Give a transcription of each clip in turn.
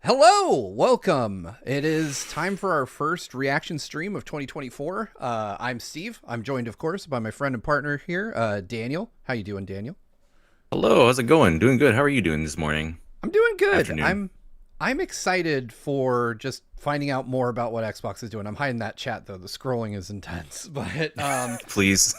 Hello, welcome. It is time for our first reaction stream of 2024. I'm Steve. I'm joined, of course, by my friend and partner here, Daniel. How you doing, Daniel? Hello, how's it going? Doing good. How are you doing this morning? I'm doing good. Afternoon. I'm excited for just finding out more about what Xbox is doing. I'm hiding that chat though. The scrolling is intense, but Please.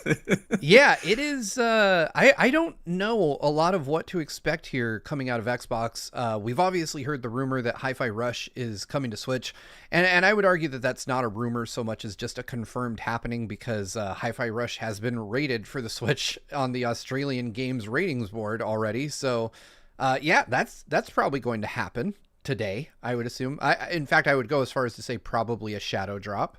yeah, it is. I don't know a lot of what to expect here coming out of Xbox. We've obviously heard the rumor that Hi-Fi Rush is coming to Switch, and I would argue that that's not a rumor so much as just a confirmed happening because Hi-Fi Rush has been rated for the Switch on the Australian Games Ratings Board already. So, yeah, that's probably going to happen today. I would assume. In fact, I would go as far as to say probably a shadow drop.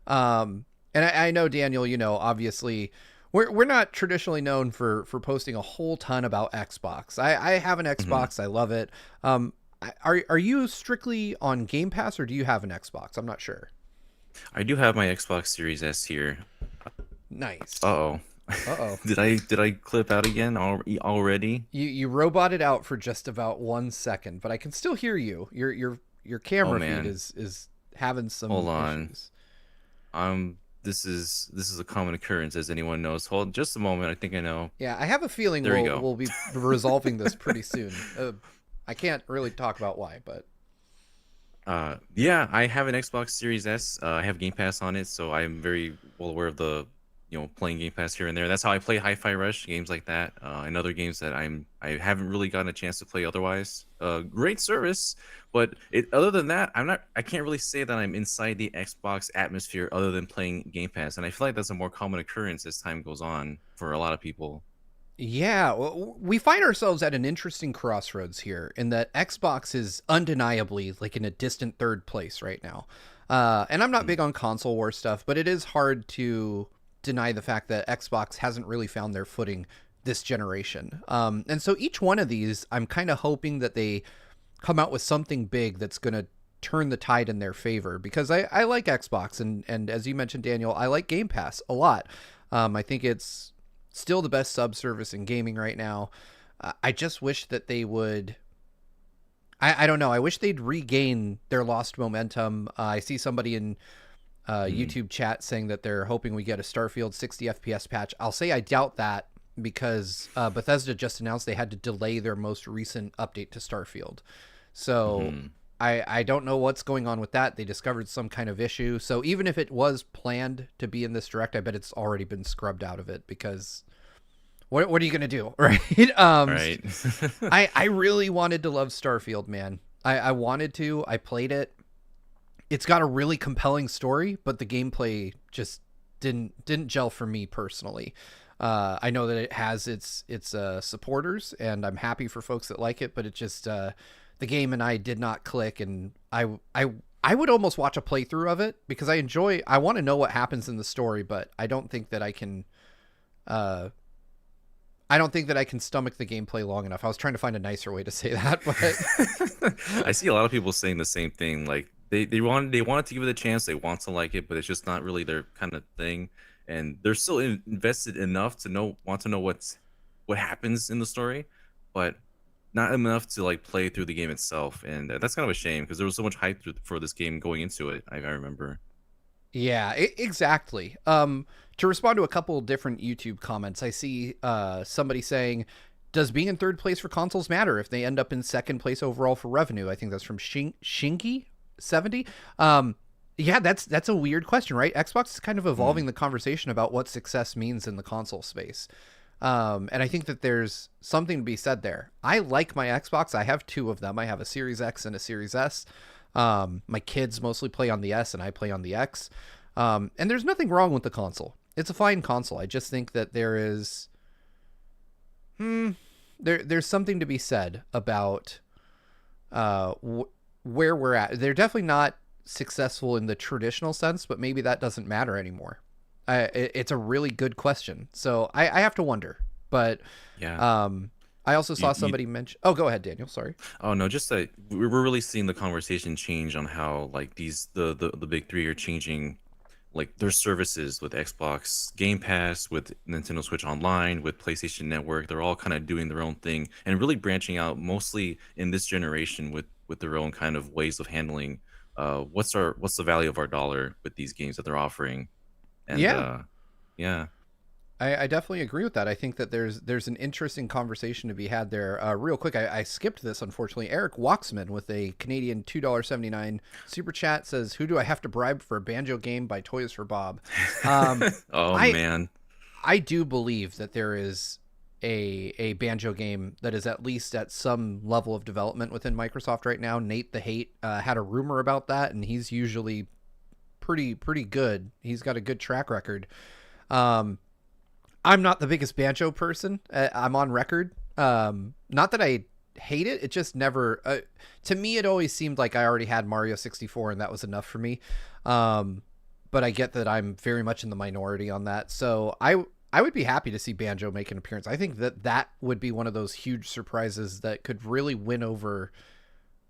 And I know Daniel, obviously we're not traditionally known for posting a whole ton about Xbox. I have an Mhm. Xbox. I love it. Are you strictly on Game Pass or do you have an Xbox? I'm not sure. I do have my Xbox Series S here. Nice. Uh-oh. Uh-oh. Did I clip out again already? You roboted out for just about 1 second, but I can still hear you. Your Oh camera feed man. is having Hold some on. issues. This is a common occurrence, as anyone knows. Hold just a moment. I think I know. Yeah, I have a feeling There you we'll go. we'll be resolving this pretty soon. I can't really talk about why, but Yeah, I have an Xbox Series S. I have Game Pass on it, so I'm very well aware of playing Game Pass here and there. That's how I play Hi-Fi Rush, games like that, and other games that I haven't really gotten a chance to play otherwise. Great service, but other than that, I can't really say that I'm inside the Xbox atmosphere other than playing Game Pass, and I feel like that's a more common occurrence as time goes on for a lot of people. yeah, we find ourselves at an interesting crossroads here in that Xbox is undeniably like in a distant third place right now. And I'm not Mm, big on console war stuff, but it is hard to deny the fact that Xbox hasn't really found their footing this generation. And so each one of these, I'm kind of hoping that they come out with something big that's going to turn the tide in their favor because I like Xbox and as you mentioned, Daniel, I like Game Pass a lot. I think it's still the best sub service in gaming right now. I just wish that they would. I don't know. I wish they'd regain their lost momentum. I see somebody in mm. YouTube chat saying that they're hoping we get a Starfield 60 FPS patch. I'll say I doubt that because Bethesda just announced they had to delay their most recent update to Starfield. So Mhm. I don't know what's going on with that. They discovered some kind of issue. So even if it was planned to be in this direct, I bet it's already been scrubbed out of it because what are you gonna do, right? Right. I really wanted to love Starfield, man. I wanted to. I played it. It's got a really compelling story, but the gameplay just didn't gel for me personally. I know that it has its supporters, and I'm happy for folks that like it, but it just the game and I did not click, and I would almost watch a playthrough of it because I want to know what happens in the story, but I don't think that I can. Uh, I don't think that I can stomach the gameplay long enough. I was trying to find a nicer way to say that, but I see a lot of people saying the same thing. Like they wanted to give it a chance. They want to like it, but it's just not really their kind of thing. And they're still invested enough to want to know what happens in the story, but not enough to like play through the game itself. And that's kind of a shame because there was so much hype for this game going into it. I remember. yeah, exactly. To respond to a couple different YouTube comments, I see somebody saying, "Does being in third place for consoles matter if they end up in second place overall for revenue?" I think that's from Shinky 70. Yeah, that's a weird question, right? Xbox is kind of Mm, evolving the conversation about what success means in the console space. And I think that there's something to be said there. I like my Xbox. I have two of them. I have a Series X and a Series S. My kids mostly play on the S, and I play on the X. And there's nothing wrong with the console. It's a fine console. I just think that there's something to be said about where we're at. They're definitely not successful in the traditional sense, but maybe that doesn't matter anymore. It's a really good question. So I have to wonder. But yeah. um, I also You saw you somebody mention. Oh, go ahead, Daniel. Sorry. Oh no, just that we're really seeing the conversation change on how like the big three are changing like their services with Xbox Game Pass, with Nintendo Switch Online, with PlayStation Network. They're all kind of doing their own thing and really branching out mostly in this generation with with their own kind of ways of handling what's the value of our dollar with these games that they're offering. And Yeah, yeah. I definitely agree with that. I think that there's an interesting conversation to be had there. Real quick, I skipped this unfortunately. Eric Waxman with a Canadian $2.79 super chat says, "Who do I have to bribe for a banjo game by Toys for Bob?" Oh I man. I do believe that there is a banjo game that is at least at some level of development within Microsoft right now. Nate the Hate had a rumor about that, and he's usually pretty good. He's got a good track record. Um, I'm not the biggest banjo person. I'm on record. Not that I hate it. It just never. To me, it always seemed like I already had Mario 64, and that was enough for me. But I get that I'm very much in the minority on that. So I would be happy to see Banjo make an appearance. I think that would be one of those huge surprises that could really win over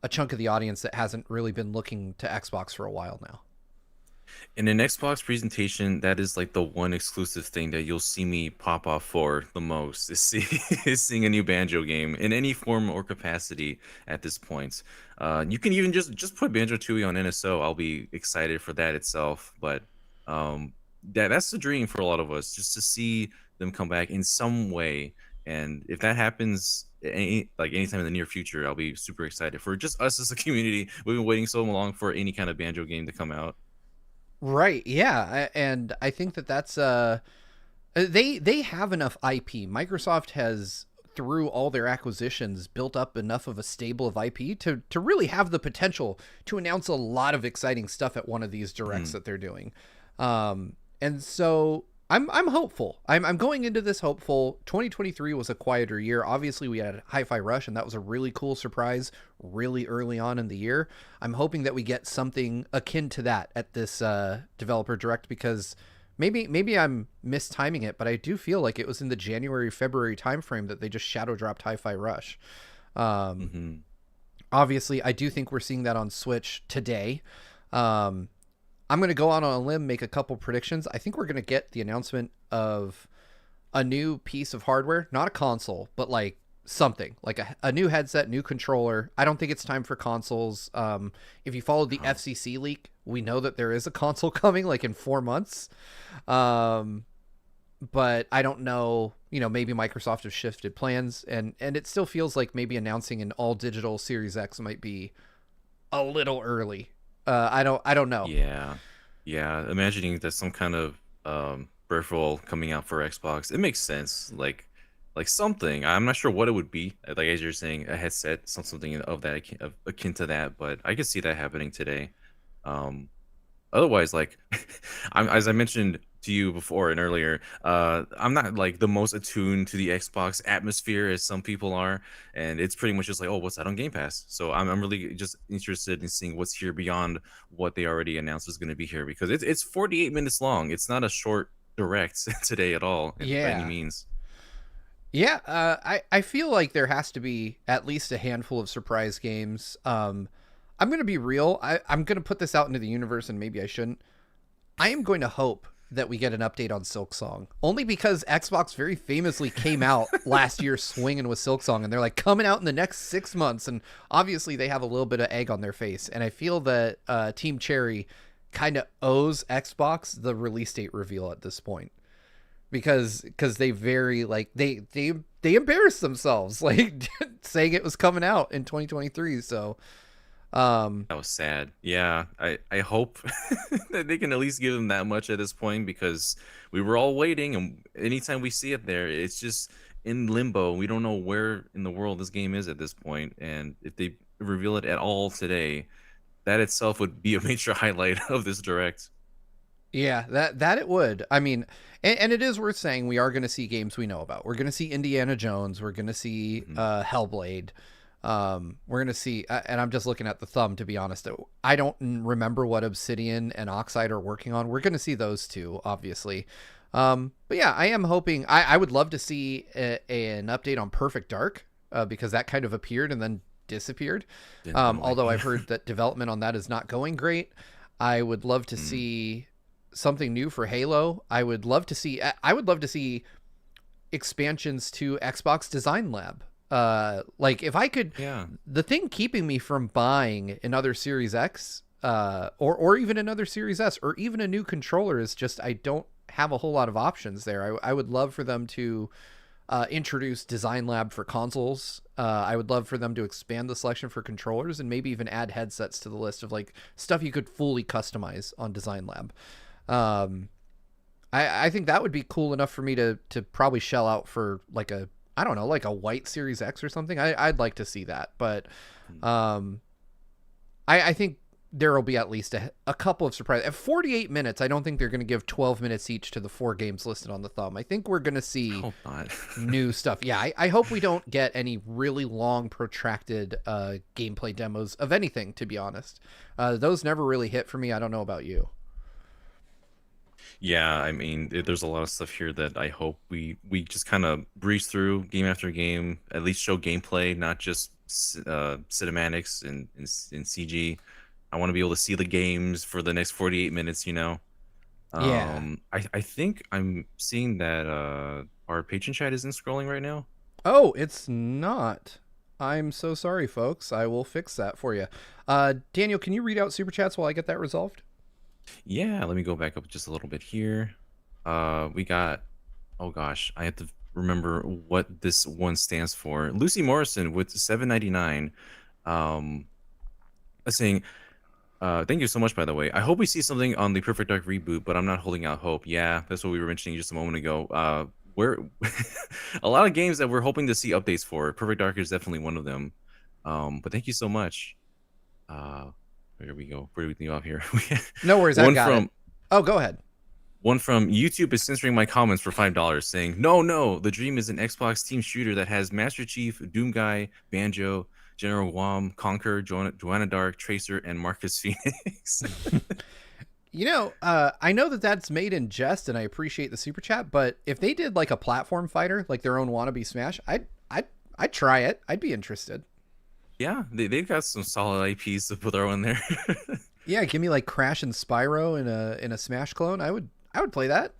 a chunk of the audience that hasn't really been looking to Xbox for a while now. In an Xbox presentation, that is like the one exclusive thing that you'll see me pop off for the most is is seeing a new Banjo game in any form or capacity at this point. You can even just put Banjo Tooie on NSO. I'll be excited for that itself. But that's the dream for a lot of us, just to see them come back in some way. And if that happens anytime in the near future, I'll be super excited for just us as a community. We've been waiting so long for any kind of Banjo game to come out. Right. Yeah. And I think that that's they have enough IP. Microsoft has, through all their acquisitions, built up enough of a stable of IP to really have the potential to announce a lot of exciting stuff at one of these directs that they're doing. And so I'm hopeful. I'm going into this hopeful. 2023 was a quieter year. Obviously, we had Hi-Fi Rush, and that was a really cool surprise really early on in the year. I'm hoping that we get something akin to that at this developer direct, because maybe I'm mistiming it, but I do feel like it was in the January-February timeframe that they just shadow dropped Hi-Fi Rush. Mm-hmm. Obviously, I do think we're seeing that on Switch today. I'm going to go out on a limb, make a couple predictions. I think we're going to get the announcement of a new piece of hardware, not a console, but like something like a new headset, new controller. I don't think it's time for consoles. If you followed the FCC leak, we know that there is a console coming like in 4 months. But I don't know, maybe Microsoft has shifted plans, and it still feels like maybe announcing an all digital Series X might be a little early. I don't know. Yeah. Imagining that some kind of peripheral coming out for Xbox, it makes sense. Like something. I'm not sure what it would be. Like as you're saying, a headset, something of that akin to that. But I could see that happening today. Otherwise, like as I mentioned to you before and earlier, I'm not like the most attuned to the Xbox atmosphere as some people are, and it's pretty much just like, oh, what's that on Game Pass? So I'm really just interested in seeing what's here beyond what they already announced is going to be here, because it's 48 minutes long. It's not a short direct today at all, by any Yeah. means. Yeah, I feel like there has to be at least a handful of surprise games. I'm going to be real. I'm going to put this out into the universe, and maybe I shouldn't. I am going to hope that we get an update on Silksong, only because Xbox very famously came out last year swinging with Silksong, and they're like coming out in the next 6 months, and obviously they have a little bit of egg on their face, and I feel that Team Cherry kind of owes Xbox the release date reveal at this point, because they very like they embarrassed themselves like saying it was coming out in 2023. So That was sad. Yeah, I hope that they can at least give them that much at this point, because we were all waiting, and anytime we see it there, it's just in limbo. We don't know where in the world this game is at this point, and if they reveal it at all today, that itself would be a major highlight of this direct. yeah, that it would. I mean, and it is worth saying we are going to see games we know about. We're going to see Indiana Jones. We're going to see Mhm. Hellblade. We're going to see, and I'm just looking at the thumb, to be honest. I don't remember what Obsidian and Oxide are working on. We're going to see those two, obviously. But yeah, I am hoping. I would love to see an update on Perfect Dark, because that kind of appeared and then disappeared. Didn't go away. Although I've heard that development on that is not going great. I would love to Mm. see something new for Halo. I would love to see expansions to Xbox Design Lab. Like if I could, Yeah. the thing keeping me from buying another Series X, or even another Series S, or even a new controller is just I don't have a whole lot of options there. I would love for them to introduce Design Lab for consoles. I would love for them to expand the selection for controllers and maybe even add headsets to the list of like stuff you could fully customize on Design Lab. Um, I think that would be cool enough for me to probably shell out for like a, I don't know, like a white Series X or something. I'd like to see that, but Hmm. um, I think there will be at least a couple of surprises. At 48 minutes, I don't think they're going to give 12 minutes each to the 4 games listed on the thumb. I think we're going to I see hope not. new stuff. Yeah, I hope we don't get any really long, protracted gameplay demos of anything, to be honest. Those never really hit for me. I don't know about you. Yeah, I mean, there's a lot of stuff here that I hope we just kind of breeze through game after game, at least show gameplay, not just cinematics and CG. I want to be able to see the games for the next 48 minutes, you know. Yeah. I think I'm seeing that our patron chat isn't scrolling right now. Oh, it's not. I'm so sorry, folks. I will fix that for you. Daniel, can you read out super chats while I get that resolved? Yeah, let me go back up just a little bit here. We got, oh gosh, I have to remember what this one stands for. Lucy Morrison with 7.99. Um, saying, thank you so much, by the way. I hope we see something on the Perfect Dark reboot, but I'm not holding out hope. Yeah, that's what we were mentioning just a moment ago. We're a lot of games that we're hoping to see updates for. Perfect Dark is definitely one of them. But thank you so much. Uh, here we go. Where do we leave off here? No worries, I've one got it. from Oh, go ahead. One from YouTube is censoring my comments for $5, saying, "No, no, the Dream is an Xbox team shooter that has Master Chief, Doom Guy, Banjo, General Wham, Conquer, Joanna Dark, Tracer, and Marcus Phoenix." I know that that's made in jest, and I appreciate the super chat. But if they did like a platform fighter, like their own wannabe Smash, I'd try it. I'd be interested. Yeah, they've got some solid IPs to put on there. Yeah, give me like Crash and Spyro in a Smash clone. I would play that.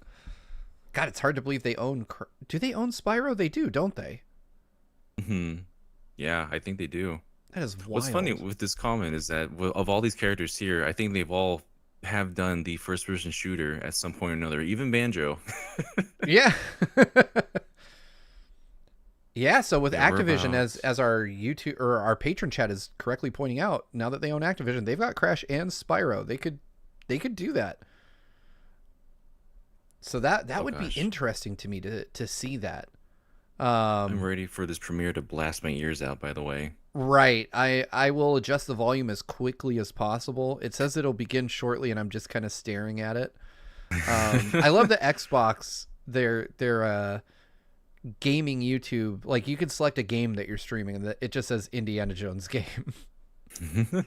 God, it's hard to believe they own. Do they own Spyro? They do, don't they? Hmm. Yeah, I think they do. That is What's funny wild. with this comment is that of all these characters here, I think they've all have done the first person shooter at some point or another, even Banjo. Yeah. Yeah, so with Yeah, we're Activision, about. as our YouTube or our patron chat is correctly pointing out, now that they own Activision, they've got Crash and Spyro. They could do that. So that Oh would be gosh, interesting to me to see that. I'm Um, ready for this premiere to blast my ears out. By the way. right. I will adjust the volume as quickly as possible. It says it'll begin shortly, and I'm just kind of staring at it. I love the Xbox. Their gaming YouTube. Like you could select a game that you're streaming, and it just says Indiana Jones game.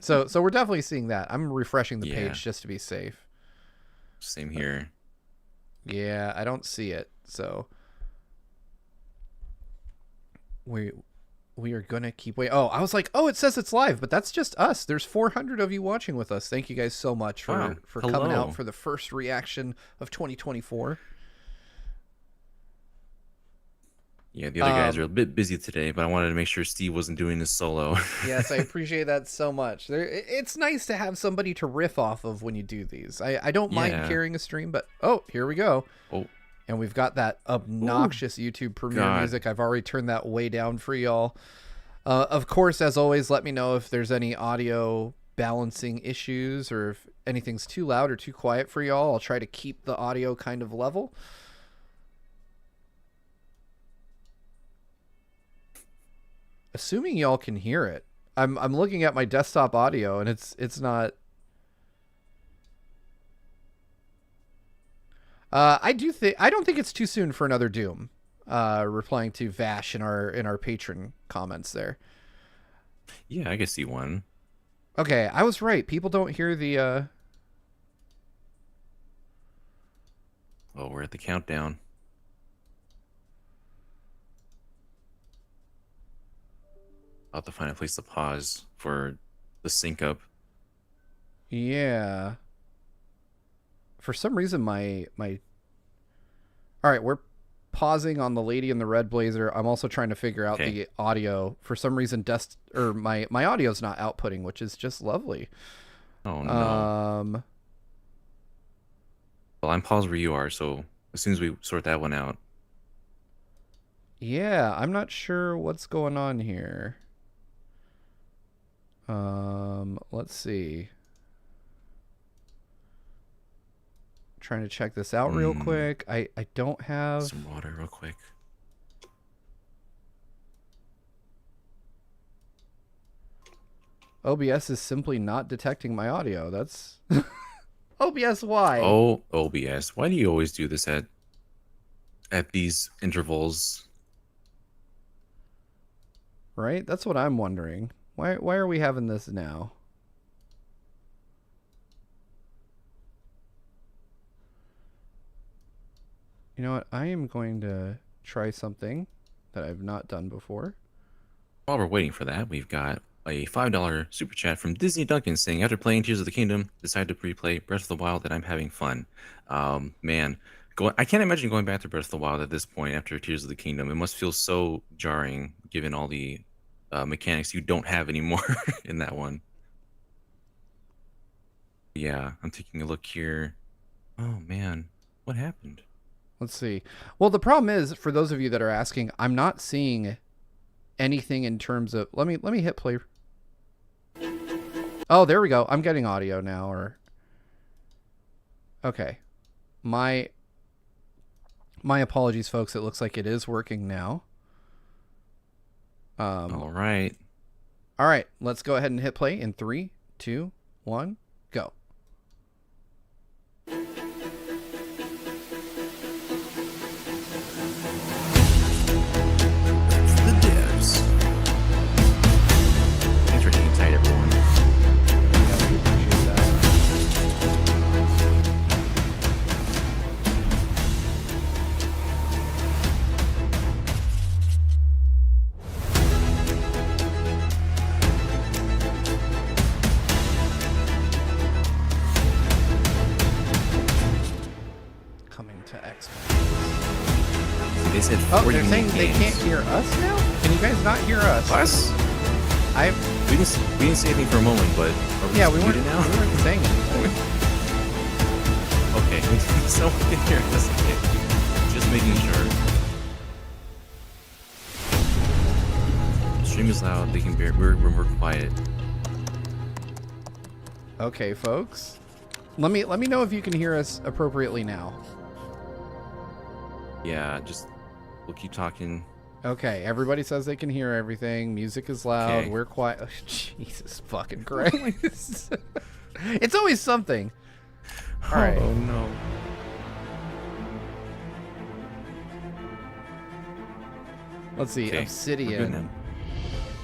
So we're definitely seeing that. I'm refreshing the Yeah, page just to be safe. same here. Yeah, I don't see it. So we we are gonna keep waiting. Oh, I was like, oh, it says it's live, but that's just us. There's 400 of you watching with us. Thank you guys so much Wow. for coming out Hello. for the first reaction of 2024. Yeah, the other guys are a bit busy today, but I wanted to make sure Steve wasn't doing this solo. Yes, I appreciate that so much. It's nice to have somebody to riff off of when you do these. I don't mind Yeah. carrying a stream, but oh, here we go. Oh. And we've got that Ooh. obnoxious YouTube Premiere God. music. I've already turned that way down for y'all. Of course, as always, let me know if there's any audio balancing issues or if anything's too loud or too quiet for y'all. I'll try to keep the audio kind of level. Assuming y'all can hear it. I'm looking at my desktop audio and it's not. I don't think it's too soon for another Doom. Replying to Vash in our patron comments there. Yeah, I can see one. Okay, I was right. People don't hear the Oh, we're at the countdown. I'll have to find a place to pause for the sync up. yeah. For some reason my all right, pausing on the lady in the red blazer. I'm also trying to figure out Okay. the audio. For some reason, my audio's not outputting, which is just lovely. Oh no. Well, I'm paused where you are, so as soon as we sort that one out. Yeah, I'm not sure what's going on here. Let's see. Trying to check this out real quick. I don't have Some water real quick. OBS is simply not detecting my audio. That's OBS, why? Oh, OBS. Why do you always do this at these intervals? Right? That's what I'm wondering. Why are we having this now? You know what? I am going to try something that I've not done before. While we're waiting for that, we've got a $5 super chat from Disney Duncan saying, after playing Tears of the Kingdom, decided to replay Breath of the Wild and I'm having fun. Man, I can't imagine going back to Breath of the Wild at this point after Tears of the Kingdom. It must feel so jarring given all the mechanics you don't have anymore in that one. Yeah, I'm taking a look here. Oh man, what happened? Let's see. Well, the problem is, for those of you that are asking, I'm not seeing anything in terms of... Let me hit play. Oh, there we go. I'm getting audio now. Or okay. My apologies, folks. It looks like it is working now. All right. All right. Let's go ahead and hit play in 3, 2, 1, go. They said oh, they're saying they can't hear us now? Can you guys not hear us? Us? We didn't say anything for a moment, but yeah, we weren't saying anything. Okay, someone can hear us. Just making sure. The stream is loud. They can bear. We're quiet. Okay, folks. Let me know if you can hear us appropriately now. Yeah, we'll keep talking. Okay, everybody says they can hear everything. Music is loud. Okay. We're quiet. Oh, Jesus fucking Christ. It's always something. All right. Oh, no. Let's see. Okay. Obsidian.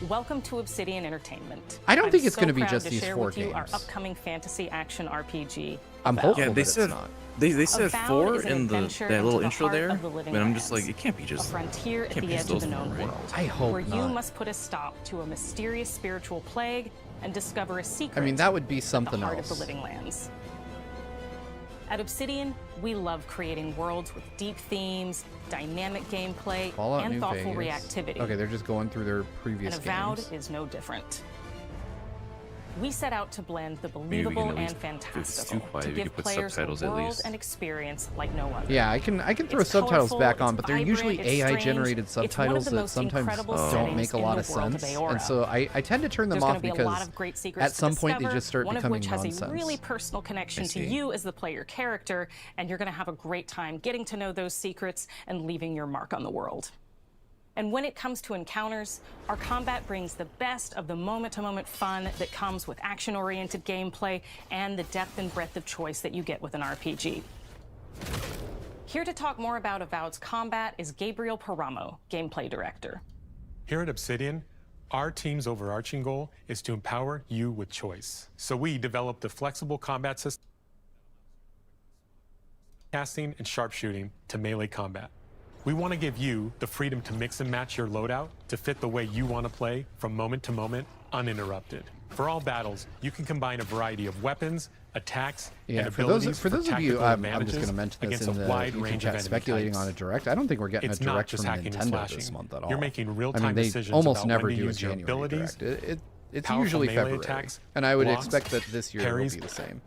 Welcome to Obsidian Entertainment. I don't think it's so going to be proud just to these share 4 with you games. Our upcoming fantasy action RPG. I'm Avowed. hopeful Yeah, they that said it's not. they said Avowed 4 is an in adventure that little into the intro heart there, of the living but I'm just lands. like, it can't be A just. frontier at can't the be edge just of the those known four, right? world. I hope where not. you must put a stop to a mysterious spiritual plague and discover a secret. I mean, that would be at the something heart else. of the living lands. At Obsidian, we love creating worlds with deep themes, dynamic gameplay, Fallout and New thoughtful Vegas. reactivity. Okay, they're just going through their previous And Avowed games. is no different. We set out to blend the Maybe we can believable at least, and if it's fantastical too quiet, to we can give put players subtitles a at world least. and experience like no other. Yeah, I can throw It's subtitles colorful, back on, it's but they're vibrant, usually it's AI strange. generated It's one of subtitles the that most sometimes incredible don't settings make a in lot the of world of sense. Aora. And so I tend to turn them There's off going to be because a lot of great secrets at some to point they discover, just start one becoming of which has nonsense. a really personal connection to see. you as the player character, and you're going to have a great time getting to know those secrets and leaving your mark on the world. And when it comes to encounters, our combat brings the best of the moment-to-moment fun that comes with action-oriented gameplay and the depth and breadth of choice that you get with an RPG. Here to talk more about Avowed's combat is Gabriel Paramo, gameplay director. Here at Obsidian, our team's overarching goal is to empower you with choice. So we developed a flexible combat system, casting and sharpshooting to melee combat. We want to give you the freedom to mix and match your loadout to fit the way you want to play from moment to moment, uninterrupted. For all battles, you can combine a variety of weapons, attacks, Yeah, and for abilities those of you, tactical I'm just advantages going to mention this against in a the wide YouTube range chat, of enemy speculating types. on a direct. I don't think we're getting It's a not direct just from hacking and Nintendo slashing. this month at all. You're making real-time I mean, they decisions almost about never when to do a use your January abilities, direct. It's powerful usually melee February, attacks, and I would blocks, expect that this year parries, will be the same.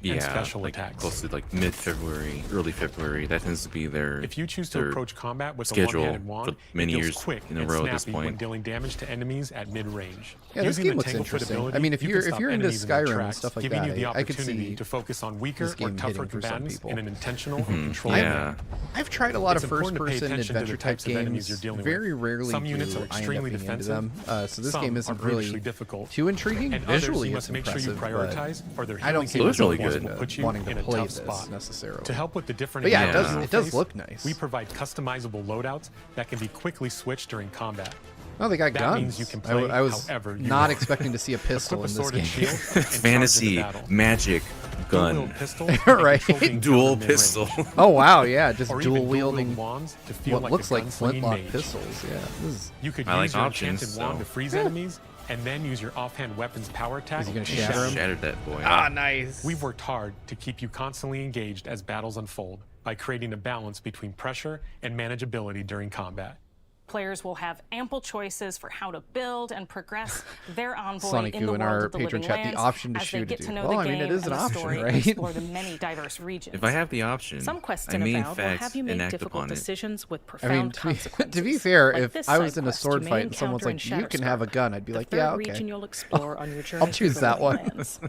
Yeah, special like attacks. close to like mid-February, early February. That tends to be their If you choose to their approach combat with a schedule one-handed for wand, many it feels years quick in a and row at this snappy when point. dealing damage to enemies at mid-range. Yeah, this Using game the looks Tanglefoot interesting. ability, I mean, if you you're can stop into enemies in their Skyrim and tracks, stuff like giving that, you the I could opportunity see to focus on weaker this or game tougher hitting for some combatants people. in an intentional and controlled Yeah. manner. I've tried a lot It's of important to pay first-person attention to the adventure type types of enemies you're games. dealing with. Very rarely Some units do are I end up extremely being into defensive, them. So this some game are isn't brutishly really difficult, too intriguing. and others Visually, you it's must make sure you impressive, prioritize, or they're I don't see It looks really myself good. will put you wanting in to a play tough this spot. necessarily. To help with the different But yeah, enemies it you does face, look nice. We provide customizable loadouts that can be quickly switched during combat. Oh, they got That guns. means you can play I was however you not want. expecting to see a pistol Equip in a this sword and game. shield and charge into Fantasy, battle. magic, Dual-wield gun, pistol Right. and control being dual countered mid-range. pistol. Oh wow, yeah, just Or even dual dual-wield wielding wands to feel what like looks a like gunslinging flintlock mage. pistols. Yeah, this is. You could I use like your options, enchanted wand so- to freeze enemies, and then use your offhand weapon's power attack Is he gonna to shatter him? Shattered that boy. Nice. We've worked hard to keep you constantly engaged as battles unfold by creating a balance between pressure and manageability during combat. Players will have ample choices for how to build and progress their envoy Sonic in the in world our of the patron living chat, the lands option to as they shoot get it. to know Well, the I mean, game it is and an the option, story and right? explore the many diverse regions. If I have the option, Some quests I in may in Avowed will fact have you make enact difficult upon it. decisions with I profound mean, consequences. to be fair, Like if this I was side in a quest you sword may fight and someone's encounter in like, "You can have a Shatterstar, gun," I'd be the like, third "Yeah, okay." region you'll explore on your journey I'll choose through the that one. Living Lands.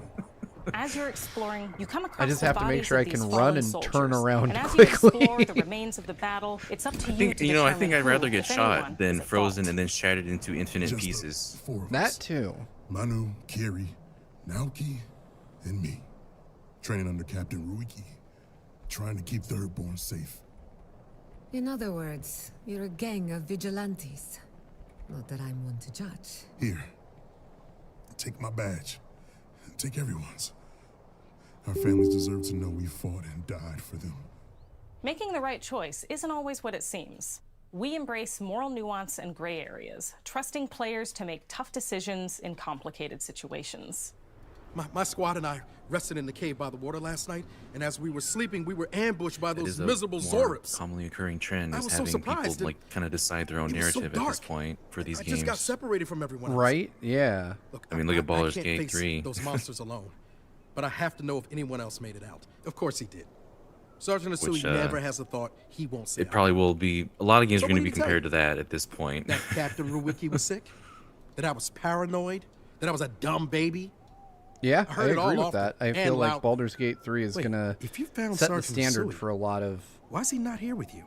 As you're exploring, you come across I just the have to make bodies sure of I can these run fallen and soldiers. turn around and as quickly. you explore the remains of the battle, it's up to I you think to you know. I determine think I'd who, rather get if anyone, shot than is at frozen fault. and then shattered into infinite Just the pieces. four of That us. too. Manu, Kiri, Naoki, and me. Training under Captain Ruiki. Trying to keep Thirdborn safe. In other words, you're a gang of vigilantes. Not that I'm one to judge. Here. Take my badge. Take everyone's. Our families deserve to know we fought and died for them. Making the right choice isn't always what it seems. We embrace moral nuance and gray areas, trusting players to make tough decisions in complicated situations. My squad and I rested in the cave by the water last night, and as we were sleeping, we were ambushed by It those is a miserable more Zorips. commonly occurring trend I is was so having surprised. people like kind of decide their own It was so narrative at this dark. point for these I games. just got separated from everyone else. Right? Yeah. Look, I mean, look at Baldur's can't Gate face 3. those monsters alone, but I have to know if anyone else made it out. Of course he did. Sergeant Asui Which, never has a thought he won't say. It probably will be. A lot of games So are going to what be did he tell compared you? to that at this point. That Captain Ruiki was sick, that I was paranoid, that I was a dumb baby. Yeah, I heard it all agree with often that. I and feel like loudly. Baldur's Gate 3 is Wait, gonna if you found set the Sergeant standard Asui, for a lot of why is he not here with you?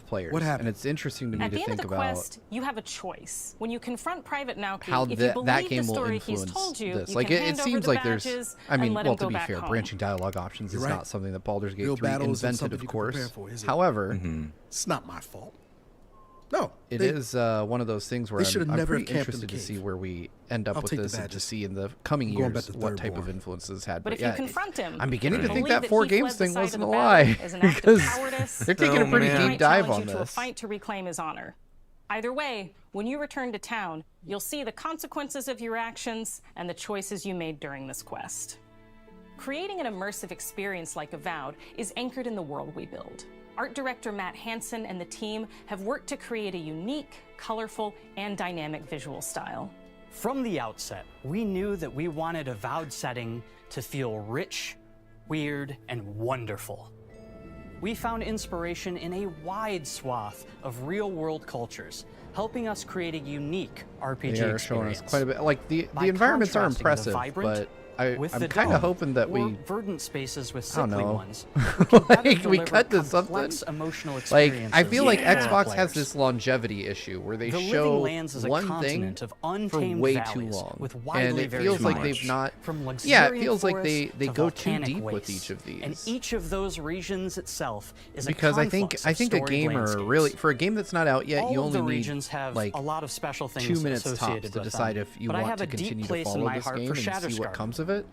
players. What happened? And it's interesting to me At to the end of think the about quest, you have a choice. When you confront Private Naoki, how if you that believe game the will story he's influence told you, this. you Like can it hand over seems the like there's. badges I mean, and let well, him to go be back fair, home. branching dialogue options is You're right. not something that Baldur's Gate Real 3 battle isn't invented, something of you can prepare course. for, is it? However, It's not my fault. No, it they- is one of those things where they should've I'm never pretty camped in the interested to see cave. where we end up I'll with take the this and to badges. see in the coming I'm going years back to what type Thirdborn. of influence it's had. But if you confront him, I'm beginning to and think believe that 4 he games fled the thing site of wasn't the a battle lie as an act of because cowardice, they're taking Oh, a pretty man. he deep might dive challenge on you to a this. fight to reclaim his honor. Either way, when you return to town, you'll see the consequences of your actions and the choices you made during this quest. Creating an immersive experience like Avowed is anchored in the world we build. Art director Matt Hansen and the team have worked to create a unique, colorful, and dynamic visual style. From the outset, we knew that we wanted Avowed setting to feel rich, weird, and wonderful. We found inspiration in a wide swath of real-world cultures, helping us create a unique RPG They are showing us experience. quite a bit. Like the By environments are contrasting the impressive, vibrant but with I'm the kind dull, of hoping that or we verdant spaces with I don't sickly know. ones. We can better Like, we deliver cut to something? complex emotional like. experiences I feel like for our Xbox has players. this longevity issue where they The show Living Lands is a one thing continent of for untamed way valleys too long, with and widely it varied feels like climate. they've not. From Yeah, it luxuriant feels like they forests to go too volcanic deep with wastes. each of these. And each of those regions itself is Because a I think confluence I of think a storied gamer landscapes. really for a game that's not out yet, All you of the only need regions have like a lot of special things 2 minutes associated tops to with decide them. if you But I want have to a deep continue to place in follow my this heart game for and see Shatterstar. what comes of it.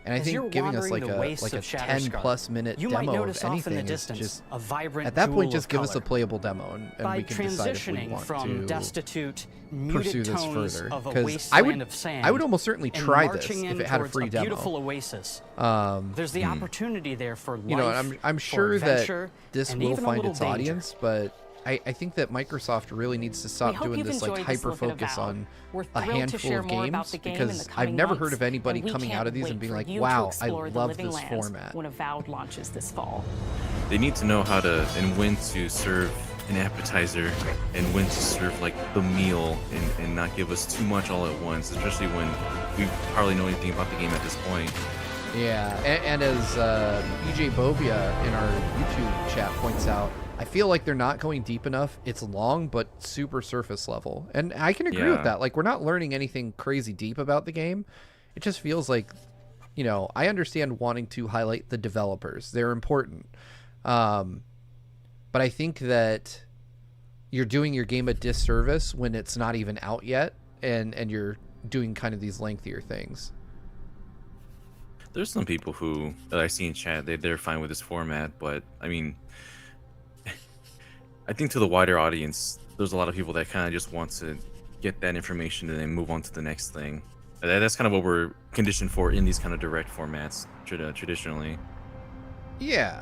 And I As you're think giving us wandering like the a wastes of 10+ minute you might demo notice of off in the anything is distance just a vibrant at that point jewel just of give us a color. playable demo and By we can decide if we transitioning want from to destitute, pursue muted this tones further. of a Because wasteland of sand, I would almost certainly and try this marching if in it had a towards free demo. beautiful oasis. There's the opportunity there for life, You know, and I'm for sure adventure, that this and will even a find little its danger. audience, but I think that Microsoft really needs to stop hope doing you've this like enjoyed this hyper look at focus Avowed. on We're a thrilled to handful share of more about games the game in because the I've coming never months, heard of anybody and we coming can't out of these wait and being for like, you to wow, I explore the love living this lands format. when Avowed launches this fall. They need to know how to and when to serve an appetizer and when to serve like the meal and not give us too much all at once, especially when we hardly know anything about the game at this point. Yeah, and as EJ Bovia in our YouTube chat points out, I feel like they're not going deep enough. It's long, but super surface level. And I can agree with Yeah. that. Like, we're not learning anything crazy deep about the game. It just feels like, you know, I understand wanting to highlight the developers. They're important. But I think that you're doing your game a disservice when it's not even out yet and you're doing kind of these lengthier things. There's some people who that I see in chat, they're fine with this format, but I mean, I think to the wider audience, there's a lot of people that kind of just want to get that information and then move on to the next thing. That's kind of what we're conditioned for in these kind of direct formats traditionally. Yeah.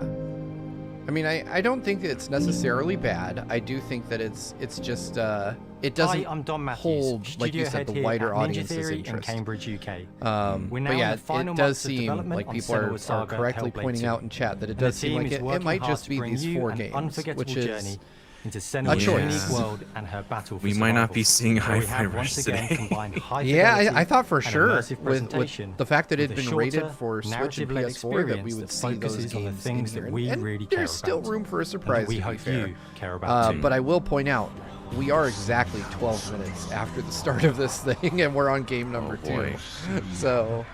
I mean, I don't think it's necessarily bad. I do think that it's just it doesn't Hi, I'm Don Matthews, hold, like you studio said, head the here wider at Ninja audience's Theory in interest. Cambridge, UK. But We're now yeah, in the final it does months of seem development like on people Senua are Saga correctly Hellblade pointing 2. out in chat that it And does the seem team like is it working might hard just to be bring these you 4 an games, unforgettable which is journey into Senua's choice. unique world and her battle for We might not be seeing where we Hi-Fi have Rush once again today. combined high yeah, fidelity I thought for and sure immersive with presentation the fact that it had with a been rated shorter, for Switch and narrative-led PS4 that we experience would that see those focuses on the games things in that here. we And really care there's still about, room for a and that surprise, we to be hope fair. you care about too. But I will point out, we are exactly 12 minutes after the start of this thing, and we're on game number 2. boy. So,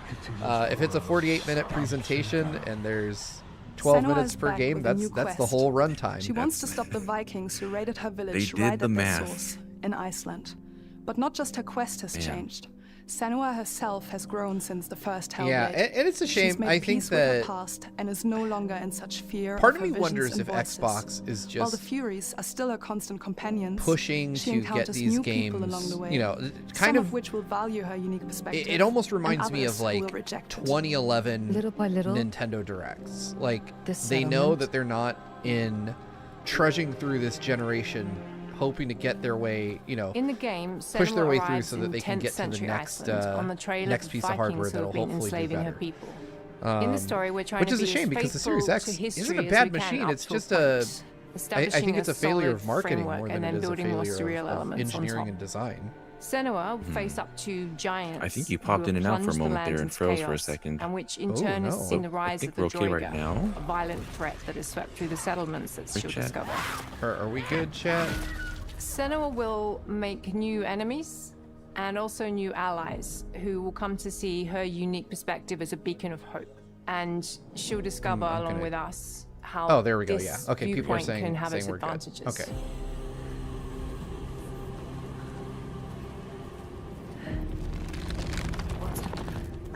if it's a 48-minute presentation and there's 12 Senua minutes is per back game, with a new that's the quest. whole runtime. She wants to stop the Vikings who raided her village did right the at their math. source, in Iceland. But not just her quest has Man. changed. Senua herself has grown since the first Hellblade. Yeah, and it's a shame. She's made I think peace with her that past and is no longer in such fear part of of her me visions wonders and if voices. Xbox is While the just Furies are still her constant companions, pushing she to get encounters these new games, people along the way, you know, some kind of which will value her unique perspective. it almost and reminds me others of who will like reject it. 2011 Little by little, Nintendo Directs. Like, this they know settlement- that they're not in trudging through this generation hoping to get their way, you know, In the game, push their Senua way through arrives so that in they can 10th get to the century next Iceland on the trail next of piece of Vikings hardware who that'll have been hopefully do enslaving her better. people. In the story, we're trying Which to is a be shame as because the Series faithful X to history isn't a as bad we can machine. up It's to just point, I establishing think it's a failure solid of marketing framework more and than then it is a building more failure surreal of elements on engineering top. and design. Senua will face up to giants. I think you who popped will in and out for a plunge the moment land there and into froze for a chaos, second. And which in Oh, turn has no. seen the rise think of the we're okay right Droiga, now. a violent threat that has swept through the settlements that she'll chat. discover. Are we good, chat? Senua will make new enemies and also new allies who will come to see her unique perspective as a beacon of hope. And she'll discover, I'm along gonna- with us, how Oh, there we go. this Yeah. Okay. People are viewpoint saying can have its we're good. advantages. Okay.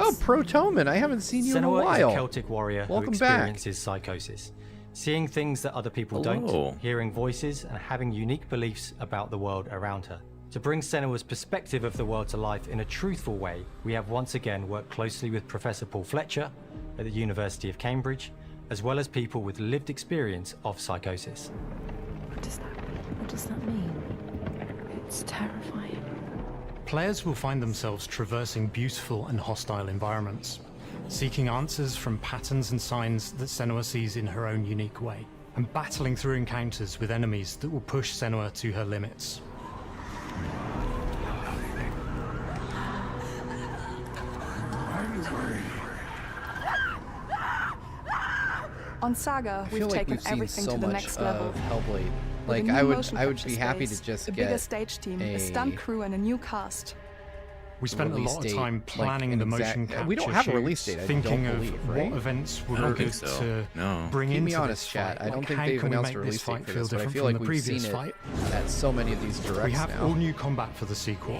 Oh, Protoman, I haven't seen you in a Senua while. is a Celtic warrior Welcome who back. experiences psychosis. Seeing things that other people Hello. don't, hearing voices, and having unique beliefs about the world around her. To bring Senua's perspective of the world to life in a truthful way, we have once again worked closely with Professor Paul Fletcher at the University of Cambridge, as well as people with lived experience of psychosis. What does that mean? It's terrifying. Players will find themselves traversing beautiful and hostile environments, seeking answers from patterns and signs that Senua sees in her own unique way, and battling through encounters with enemies that will push Senua to her limits. On Saga, I we've feel like taken we've seen everything so to the much next of level. Hellblade. With Like, a new I would motion be capture happy space, to just a get bigger stage team, a stunt crew, and a new cast. We spent a release lot of date, time like, planning an the exact- motion capture we don't have a release shoots, date, I thinking don't of believe, right? what events I we're don't going think so. to No. bring Keep into me this honest, chat. fight. I don't Like, think how they've can we announced make a this release fight date for feel this, but I different feel from like the we've seen previous it fight? at so many of these directs We have now. all new combat for the sequel.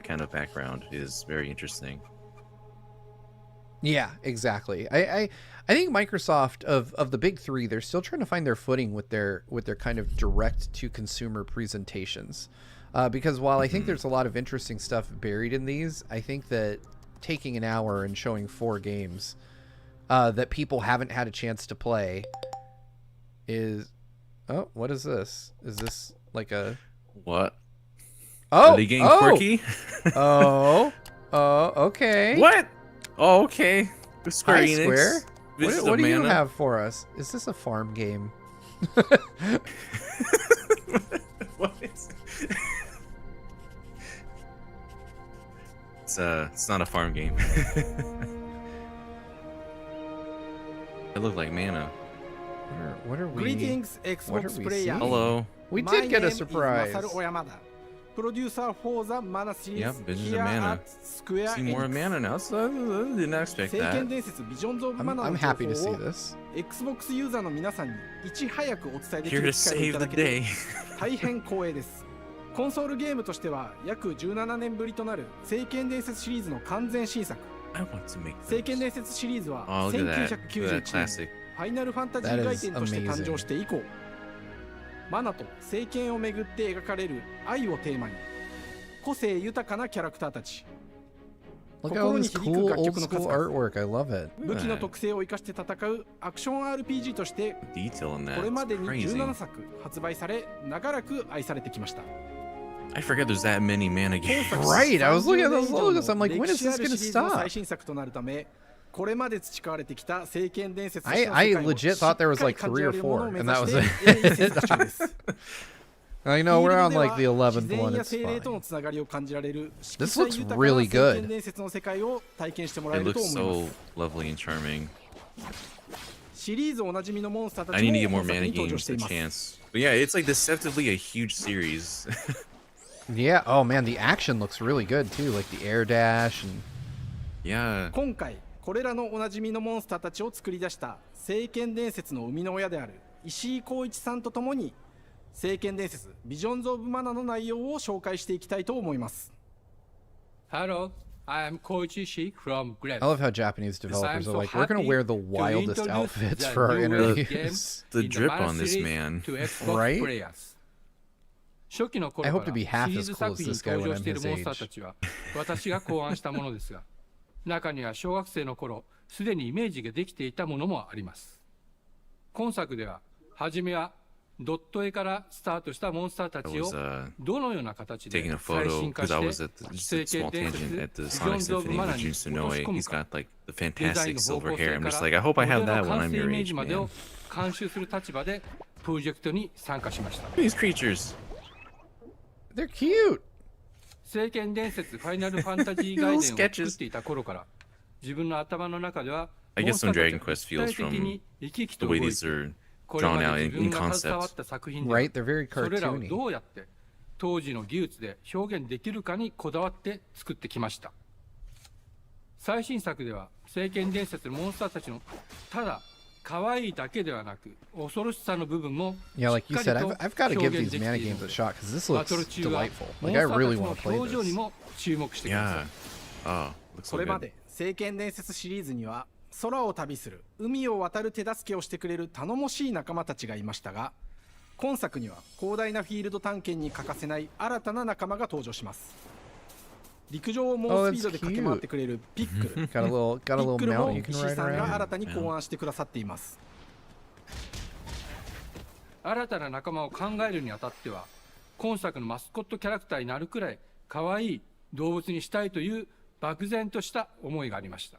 that kind of background is very interesting. Yeah, exactly. I think Microsoft of the big three, they're still trying to find their footing with their kind of direct to consumer presentations. Because while I think there's a lot of interesting stuff buried in these, I think that taking an hour and showing 4 games that people haven't had a chance to play is... Oh, what is this? Is this like a... What? Oh! Are they getting quirky? Oh! Oh, okay. What? Oh, okay. Square Hi, Enix. Square. What do you have for us? Is this a farm game? What is it? It's not a farm game. It looked like mana. What are we? Greetings, Xbox players. Hello. We did get a surprise. Producer for the Mana series. Yep, Visions of here Mana. at Square See more Enix. mana now, so I didn't expect 聖剣 that. 伝説ビジョンズ・オブ・マナ I'm の情 happy to 報 see を this. Xbox ユーザーの皆さんにいち早くお伝えでき Here る to 機会をい save た the だけて day. 大変光栄です。コンソールゲームとしては約17年ぶりとなる聖剣伝説シリーズの完全新作。 I want to make 聖剣 those. 伝説シリーズは Oh, look at that. Look at that 1991年 classic. ファイナルファンタジー外伝として誕生して以降、マナと聖剣をめぐって描かれる愛をテーマに個性豊かなキャラクターたち、 Look at all this cool old school artwork. I love it. 武器の特性を生かして戦うアクション RPG として Detail in これ that. まで It's に crazy. 17作発売され長らく愛されてきました。 I forget there's that many mana games. Right, I was looking at those logos. I'm like, when is 歴史あ this る gonna シリーズの stop? 最新作となるため、これまで培われてきた聖剣伝説 I legit thought there was like 3 or 4, and that was it. I know we're on like the 11th one. It's fine. This looks really good. It looks so lovely and charming. シリーズおなじみのモンスターた I ち need to も get more 本作 mana に登場 games してい a ます。 chance. But yeah, it's like deceptively a huge series. Yeah. Oh man, the action looks really good too. Like the air dash and. Yeah. 今回これらのおなじみのモンスターたちを作り出した聖剣伝説の生みの親である石井浩一さんとともに聖剣伝説ビジョンズ・オブ・マナの内容を紹介していきたいと思います。 Hello, I am Koichi Ishii from Grab. I love how Japanese developers are like, we're gonna wear the wildest outfits for our interviews. The drip on this man. Right? 初期の頃 I か hope ら to be シ half リー as ズ cool 作 as 品に this guy 登 when 場してい I'm る his モンスター age. たちは私が考案したものですが、中には小学生の頃すでにイメージができていたものもあります。今作では初めはドット絵からスタートしたモンスターたちをどのような形で Taking a 最 photo 新化 because I し was て at the, just 聖 a 剣 small 伝 tangent 説 at the ビジ Sonic ョンズ・オブ・ Symphony マ with ナに Jun 落とし Sonoe. 込む He's か got like the デザイン fantastic の方 silver 向 hair. 性 I'm か just ら like, I hope I モ have デル that の when 完 I'm 成 your イメー age, ジまで man. を監修する立場でプロジェクトに参加しました。 These creatures. They're cute. 聖剣伝説ファイナルファンタジー外伝を作っていた頃から自分の頭の中では I guess some Dragon Quest feels from the way these are drawn out in concept. Right, they're very それらを cartoony. どうやって当時の技術で表現できるかにこだわって作ってきました。最新作では聖剣伝説のモンスターたちのただ可愛いだけではなく恐ろしさの部分も Yeah, like you しっか said, りと I've got to 表 give 現 these でき mana ている games の a で shot because this バト looks ル中は delightful. モン Like I スター really たち want の to play 表情に this. も注目してください。 Yeah. Oh, looks こ so れま good. で聖剣伝説シリーズには空を旅する海を渡る手助けをしてくれる頼もしい仲間たちがいましたが、今作には広大なフィールド探検に欠かせない新たな仲間が登場します。陸上を猛スピードで駆け回ってくれるピックル。 Got a little ピックル mount も you can 石井 ride さんが around. 新たに考案してくださっています。新たな仲間を考えるにあたっては今作のマスコットキャラクターになるくらい可愛い動物にしたいという漠然とした思いがありました。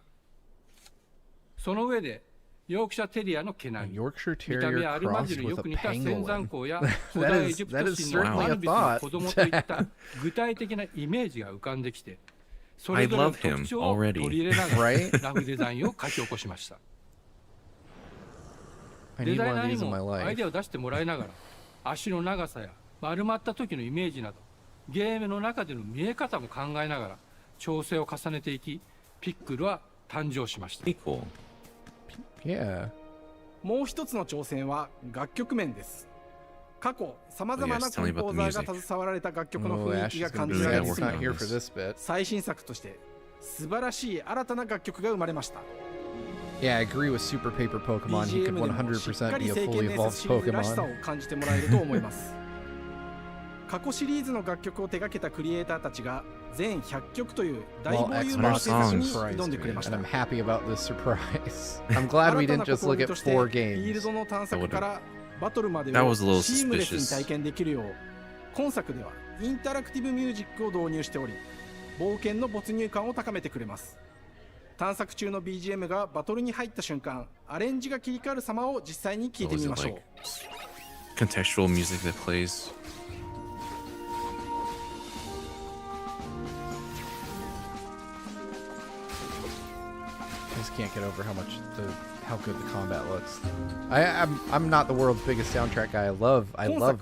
その上でヨークシャテリアの毛並み、見た目はアルマジルによく似た仙山港や古代エジプト神のアヌビスの子供といった具体的なイメージが浮かんできて、それぞれの特徴を取り入れながらラフデザインを書き起こしました。デザイナーにもアイデアを出してもらいながら足の長さや丸まった時のイメージなどゲームの中での見え方も考えながら調整を重ねていき、ピックルは誕生しました。Yeah. もう一つの挑戦は楽曲面です。過去さまざまなコンポーザーが携わられた楽曲の雰囲気が感じられますが、最新作として素晴らしい新たな楽曲が生まれました。Yeah, I agree with Super Paper Pokemon. He could 100% be a fully evolved シリーズらしさを Pokemon. 感じてもらえると思います。過去シリーズの楽曲を手掛けたクリエイターたちが全100曲という大ボリュームの制作に挑んでくれました。 And I'm happy about this surprise. I'm glad we didn't just look at 4フィー games. ルドの探索からバトルまで That を was a little シームレスに suspicious. 体験できるよう今作ではインタラクティブミュージックを導入しており、冒険の没入感を高めてくれます。探索中の BGM がバトルに入った瞬間、アレンジが切り替わる様を実際に聞いてみましょう。Contextual music that plays. I just can't get over how good the combat looks. I'm not the world's biggest soundtrack guy. I love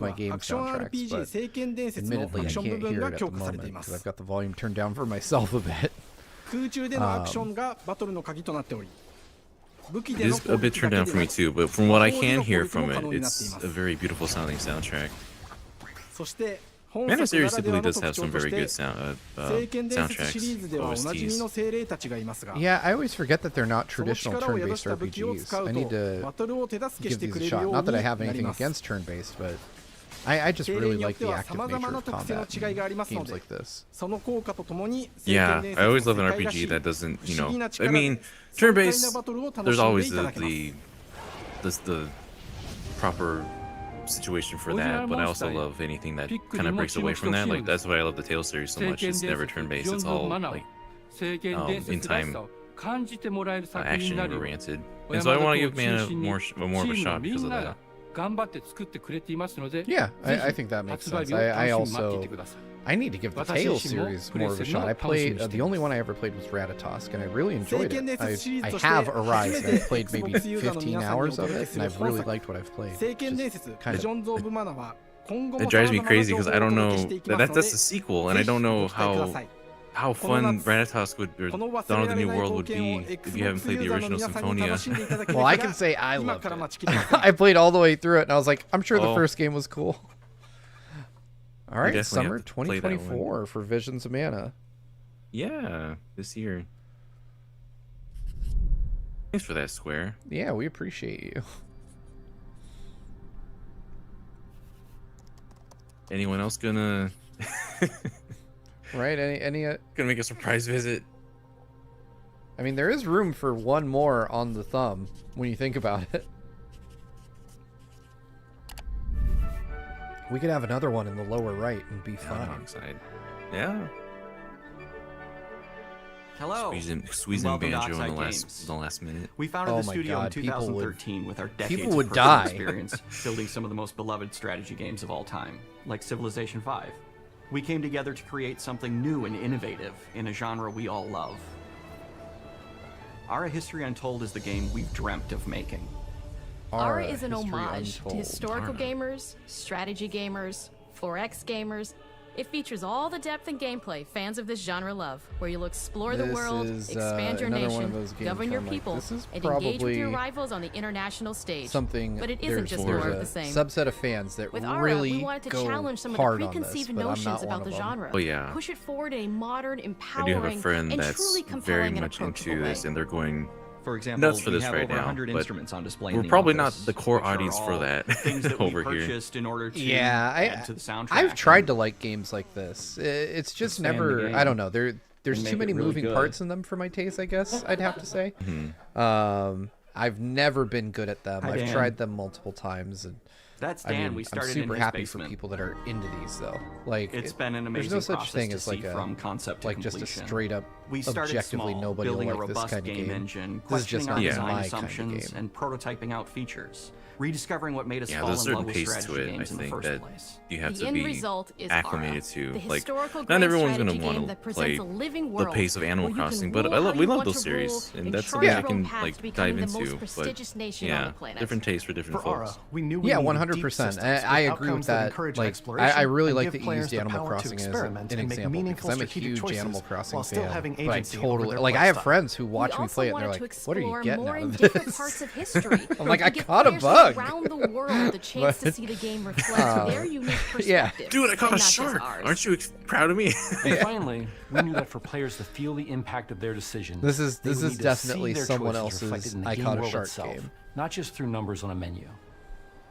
my game soundtracks, but admittedly I can't hear it at the moment because I've got the volume turned down for myself a bit. 空中でのアクションがバトルの鍵となっており、It is a bit turned down for me too, but from what I can hear from it, it's a very beautiful sounding soundtrack. そしてMana series typically does have some very good soundtracks. Yeah, I always forget that they're not traditional turn-based RPGs. I need to give these a shot. Not that I have anything against turn-based, but I just really like the active nature of combat in games like this. Yeah, I always love an RPG that doesn't, you know, I mean, turn-based, there's always the proper situation for that, but I also love anything that kind of breaks away from that. Like, that's why I love the Tales series so much. It's never turn-based, it's all like in-time action oriented. And so I want to give Mana more of a shot because of that. Yeah, I think that makes sense. I need to give the Tales series more of a shot. I played the only one I ever played was Ratatosk, and I really enjoyed it. I have Arise, and I've played maybe 15 hours of it, and I've really liked what I've played. Kind of, it drives me crazy because I don't know that's the sequel, and I don't know how fun Ratatosk would, or Dawn of the New World would be if you haven't played the original Symphonia. Well, I can say I loved it. I played all the way through it, and I was like, I'm sure the first game was cool. All right, summer 2024 for Visions of Mana. Yeah, this year. Thanks for that, Square. Yeah, we appreciate you. Anyone else gonna... Right, any gonna make a surprise visit? I mean, there is room for one more on the thumb when you think about it. We could have another one in the lower right and be fine. Yeah. Hello. Squeezing Banjo in the last minute. We founded the studio in 2013 with our decades people would of personal die. experience building some of the most beloved strategy games of all time, like Civilization V. We came together to create something new and innovative in a genre we all love. Our History Untold is the game we've dreamt of making. Aura is an homage to historical gamers, strategy gamers, 4X gamers. It features all the depth and gameplay fans of this genre love, where you'll explore the world, expand your nation, govern your people, and engage with your rivals on the international stage. But it isn't just more of the same. Subset of fans that With Aura, really we wanted to go challenge some of hard the on this, preconceived but I'm notions not about one the of them. genre. Oh yeah. Push it forward in a modern, I do have a empowering, friend and that's truly very compelling and much into approachable this, way. and they're going For example, nuts for this we have right over now. 100 But instruments on display we're in the probably office, not the core which are audience for all that things that we over here. purchased in order to Yeah, add to the soundtrack. I've tried to like games like this. It's just Expand the never. game I don't know. There's and too make many it really moving good. parts in them for my taste. I guess I'd have to say. Mhm. I've never been good at them. Hi, I've Dan. tried them multiple times, and That's I Dan. mean, We started I'm super in his happy basement. for people that are into these, though. Like, It's been an there's amazing no such process thing to as like see a from concept to like just a completion. straight up We started objectively small, nobody will building a like this robust kind of game game. engine, This is just questioning not our my design kind of assumptions, game. and prototyping out features, rediscovering what made us Yeah, fall there's a in certain love with pace to strategy it, I games in the think, first that place. you have The to end be result is acclimated Aura, to. the Like, historical not grand everyone's going strategy to game want that to presents play a living the world pace of Animal where you can Crossing, but rule how we you love want those to rule series, and and that's chart something I your own can path to like becoming dive the most into. But prestigious nation on yeah, the planet. different tastes for different folks. we knew we Yeah, needed 100%. deep I systems agree with outcomes that that. encourage Like, exploration I really and like give that you players used the Animal power to Crossing as experiment an and make example, because meaningful I'm a strategic huge choices Animal Crossing while still fan. having But I agency over totally their like. I have lifestyle. friends who We watch me also play it, and they're wanted like, to "What are you explore getting more out in of different this?" parts of history. I'm like, to I give caught a players bug. from around the world the chance to But- see the game reflect their unique Yeah. perspective. Dude, I caught and a not just shark. ours. Aren't you proud of me? And finally, we knew that for players to feel the impact of their decisions, This is they would need to definitely see their someone choices else's reflected in the I game Caught a world Shark itself, game. not just through numbers on a menu.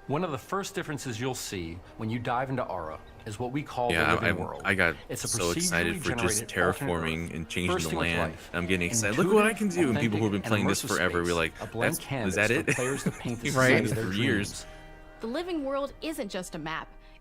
One of the first differences you'll see when you dive into Aura is what we call the living world. I got It's a so excited procedurally for just generated alternate terraforming Earth, and changing the bursting with land. life. I'm getting An excited. Look what I can intuitive, do. And people who have been authentic, playing and this immersive forever, we're space, like, a blank is that canvas it? for players to paint the You've society played of this their for dreams. years. The living world isn't just a map.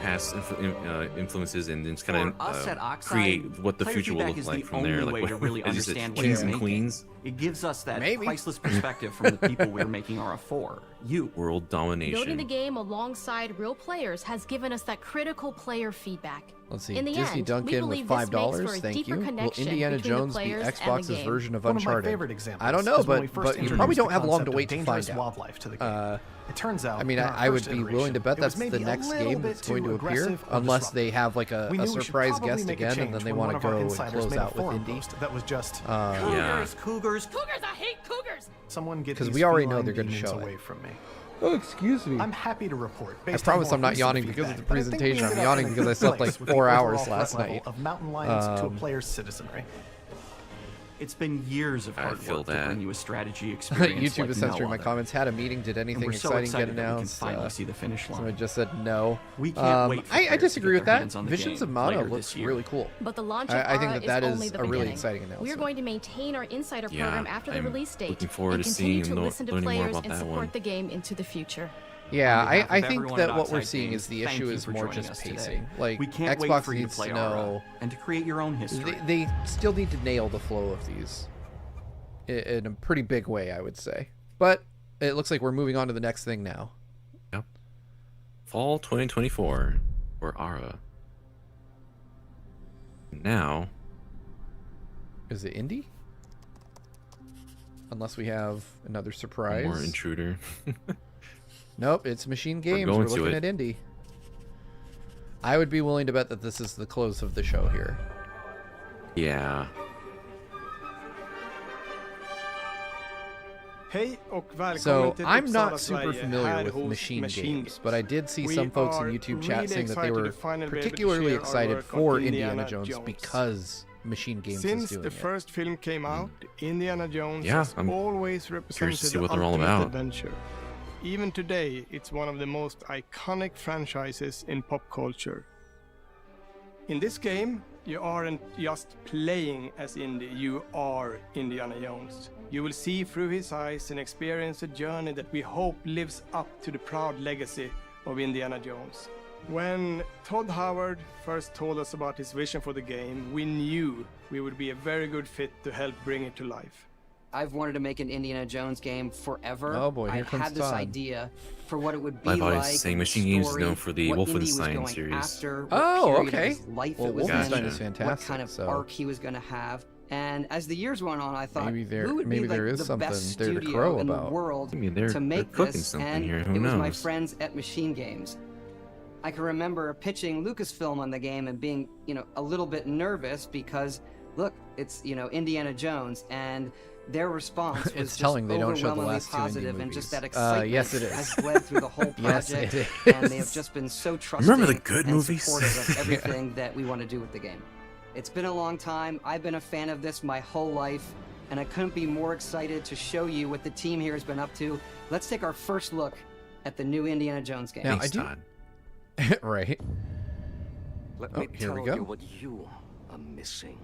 past influences and just kind of create what the future will look like from there. Like, to really as you said, understand kings and queens. It gives us that priceless perspective from the people we're making Aura for. World domination. Building the game alongside real players has given us that critical player feedback. Let's see. In the Disney end, Duncan we with believe this makes for $5. a Thank deeper you. Will connection Indiana between the Jones be players and the Xbox's game. version of One of my Uncharted? favorite examples I don't know, is when but we first you probably introduced don't the have long to concept of wait to find dangerous out. wildlife to the game. It turns out, I mean, in our I would first be willing iteration, to bet it was that's the maybe a next little game bit that's going too to appear, aggressive or unless they disruptive. have like a We knew we should surprise probably guest make a again, and then change they when want one to of our go and insiders close made a out with forum Indy. post that was just Cougars. Cougars, I hate cougars. someone get Because these we already know feline they're going to demons show away it. from me. Oh, excuse me. I'm happy to report. I based on promise more I'm not recent yawning because of the feedback, that I think we presentation. I'm ended up yawning in a because I good slept like place with the 4 hours overall last threat level night. of mountain lions to a player's citizenry. It's been years of hard feel work to that. bring you a strategy experience YouTube like is no censoring my other. comments. Had a meeting. Did And anything we're so exciting excited get that we can announced? finally see the finish line. Someone just said no. We can't wait for I players disagree to with get their that. hands on the Visions game of Mana later looks this year. really cool. But the launch of I think Aura that is is only the a really beginning. exciting We are announcement. going to maintain our insider Yeah, program after the I'm release date looking forward and to continue seeing to and listen to learning more players about and that support one. the game into the future. Yeah, On behalf I of think everyone that at what we're Oxide seeing Games, is the thank issue you is for more joining just us today. pacing. Like, We can't wait Xbox for you to needs play to Aura know. and to create your own history. They still need to nail the flow of these in a pretty big way, I would say. But it looks like we're moving on to the next thing now. Yep. Fall 2024 for Aura. Now. Is it indie? Unless we have another surprise. More intruder. Nope, it's Machine Games. We're looking at indie. I would be willing to bet that this is the close of the show here. Yeah. So I'm not super familiar with Machine Games, but I did see some folks in YouTube chat saying that they were particularly excited for Indiana Jones because Machine Games is doing it. Since the first film came out, Indiana Jones Yeah, has I'm always curious represented to see the what they're all ultimate about. adventure. Even today, it's one of the most iconic franchises in pop culture. In this game, you aren't just playing as Indy, you are Indiana Jones. You will see through his eyes and experience a journey that we hope lives up to the proud legacy of Indiana Jones. When Todd Howard first told us about his vision for the game, we knew we would be a very good fit to help bring it to life. I've wanted to make an Indiana Jones game forever. Oh boy, here I've comes had this Todd. idea for what it would be My like. body's saying Machine Games is known for the Wolfenstein series. Oh, okay. Life Well, it was Wolfenstein in, is fantastic. what kind of so arc he was going to have. And as the years went on, I thought, maybe there, who would maybe be like there is the something best there to studio crow in the about. world I mean, they're to make cooking this? something And here. Who it was my knows? friends at Machine Games. I can remember pitching Lucasfilm on the game and being, a little bit nervous because, look, it's, Indiana Jones, and their response was It's just telling they don't show the overwhelmingly last two Indie positive, and just that movies. excitement Yes, it is. has bled through the whole Yes, project, it and they is. have just been so trusting Remember the good and movies? supportive of everything that we want to do with the game. It's been a long time. I've been a fan of this my whole life, and I couldn't be more excited to show you what the team here has been up to. Let's take our first look at the new Indiana Jones game. Now, right. Let me here we tell go. you what you are missing,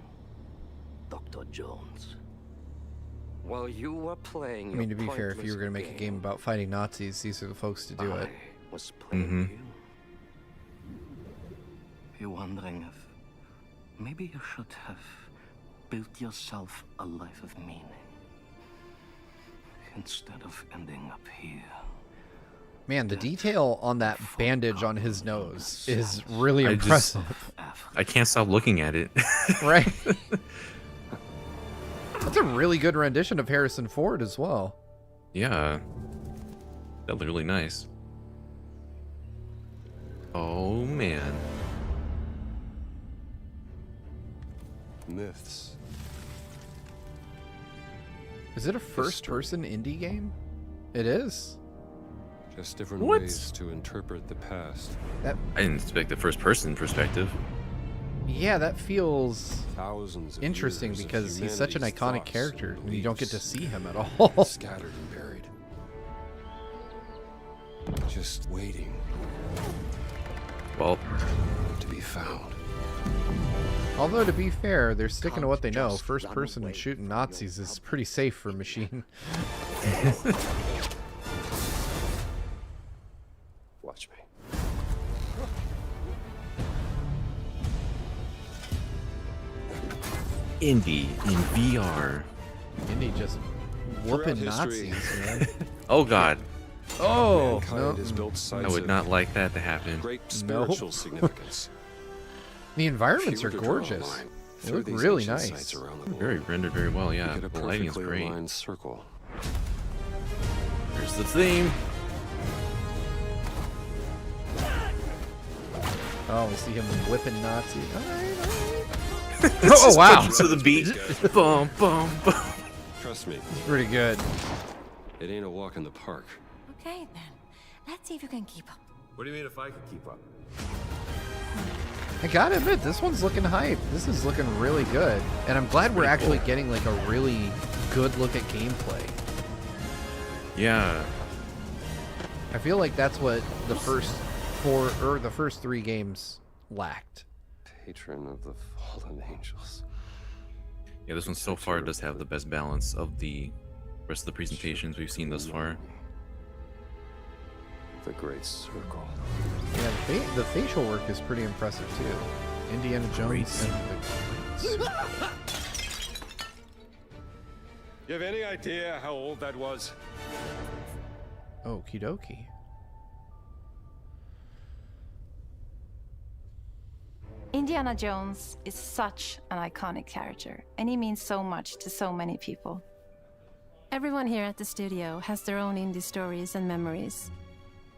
Dr. Jones. While you were playing I mean, to your be fair, if you pointless were going to make a game about fighting Nazis, these are the folks to do it. I was playing you. You're wondering if maybe you should have built yourself a life of meaning instead of ending up here. Man, the detail on that bandage on his nose is really impressive. I can't stop looking at it. Right? That's a really good rendition of Harrison Ford as well. Yeah. That looked really nice. Oh, man. Myths. Is it a first-person indie game? It is. Just different What? ways to interpret the past. That I didn't expect the first-person perspective. Yeah, that feels Thousands of interesting years of because he's such an humanity's iconic thoughts character, and and you don't get to beliefs see him at all. Scattered and buried. Just waiting. Well, to be found. Although, to be fair, they're sticking to what they know. First person shooting Nazis is pretty safe for Machine. Watch me. Indie in VR. Indie just whooping Throughout history, Nazis, man. Oh, God. Oh, Mankind no. has built I sites would of not like that to happen. great spiritual significance. The environments If you are were to draw a gorgeous. line They through look these really ancient nice. sites around the Very world, rendered very well, you yeah. get a The lighting is perfectly great. aligned circle. There's the theme. Oh, we see him whipping Nazis. All right, all right. It's Oh, just wow. punching to the beat. Boom, boom, boom. Trust me, It's pretty good. it ain't a walk in the park. Okay, then. Let's see if you can keep up. What do you mean if I could keep up? I gotta admit, this one's looking hype. This is looking really good. And I'm glad we're actually getting like a really good look at gameplay. Yeah. I feel like that's what the first the first three games lacked. Patron of the fallen angels. Yeah, this one so far does have the best balance of the rest of the presentations we've seen thus far. The Great Circle. Yeah, the facial work is pretty impressive too. Indiana Jones and the Great Circle. You have any idea how old that was? Okie dokie. Indiana Jones is such an iconic character, and he means so much to so many people. Everyone here at the studio has their own indie stories and memories.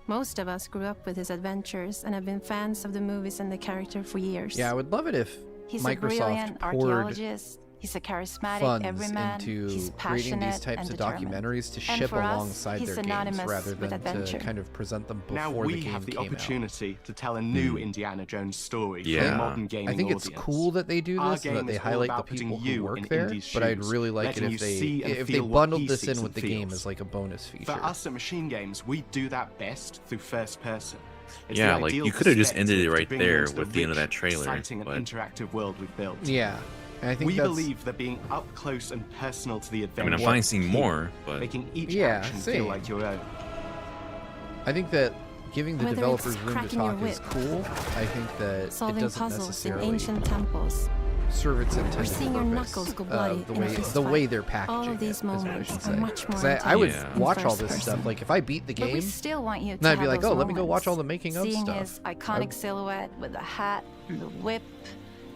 Most of us grew up with his adventures and have been fans of the movies and the character for years. Yeah, I would love it if He's Microsoft a brilliant poured archaeologist. He's a charismatic funds everyman. into He's creating passionate these types and of determined. documentaries to And ship for us, alongside he's their games synonymous rather with than adventure. to kind of present them before Now the we game have the came out. opportunity to tell a new Indiana Jones story for Yeah. a modern gaming I think it's audience. cool that they do Our this and that game they is all highlight the about putting people who you work in there, Indy's but I'd shoes, really like it letting if you they see and if they feel what bundled he this sees in with and the game feels. as like a bonus feature. For us at Machine Games, we do that best through first person. It's Yeah, the like ideal you could have just ended it perspective to right bring there into with the end of rich, that trailer, exciting and but interactive world we've built. Yeah. And I think we that's- believe that being up close and personal to the I adventure. mean, I'm fine seeing is more, key, but making each Yeah, action same. feel like your own. I think that giving the Whether developers it's room to cracking your talk is whip, cool. I think that it solving doesn't puzzles in necessarily ancient temples, serve its intended or seeing your purpose. knuckles go bloody the in a way fist the way fight. they're packaging All of these it, is what I moments should are say. much more 'Cause I would intense in watch all first this person. stuff. Like if I beat the But we game, still want you to then I'd be have like, those oh, let me go watch moments. all the making of Seeing stuff. his iconic silhouette with the hat, the whip,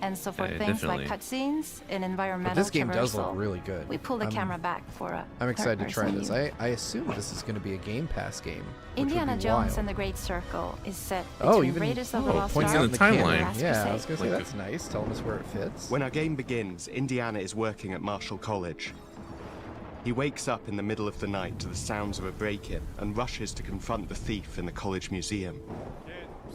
and so forth, Yeah, things definitely. like cutscenes and environmental But this game does look traversal. really good. We pull the I'm- camera back for a I'm excited to try third-person this. view. I assume this is going to be a Game Pass game. Which Indiana would be Jones wild. and the Great Circle is set Oh, between even Raiders of the Lost points Ark in the and timeline. Last Yeah, I Crusade. was going to say that's nice. Telling us where it fits. When our game begins, Indiana is working at Marshall College. He wakes up in the middle of the night to the sounds of a break-in and rushes to confront the thief in the college museum.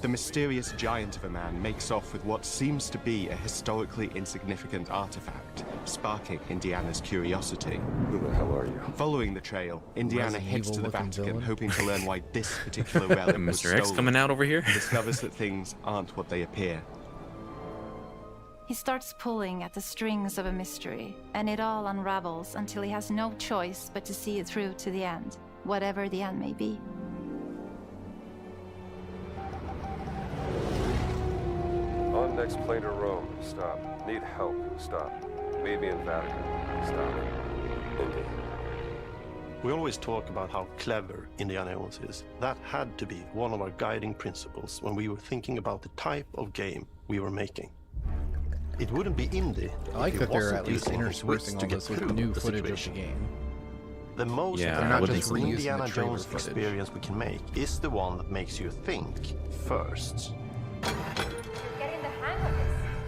The mysterious giant of a man makes off with what seems to be a historically insignificant artifact, sparking Indiana's curiosity. Who the hell are you? Following the trail, Indiana Resident heads to the Evil-looking Vatican, villain. hoping to learn why this particular relic was Mr. X stolen, coming out over here? and discovers that things aren't what they appear. He starts pulling at the strings of a mystery, and it all unravels until he has no choice but to see it through to the end, whatever the end may be. On next plane to Rome. Stop. Need help. Stop. Meet me in Vatican. Stop. Indy. We always talk about how clever Indiana Jones is. That had to be one of our guiding principles when we were thinking about the type of game we were making. It wouldn't be indie. I like if that it they're wasn't at least using his wits interspersing to all get this with through new the footage situation. of the game. The most Yeah, They're not just effective reusing the Indiana trailer Jones footage. experience we can make is the one that makes you think first.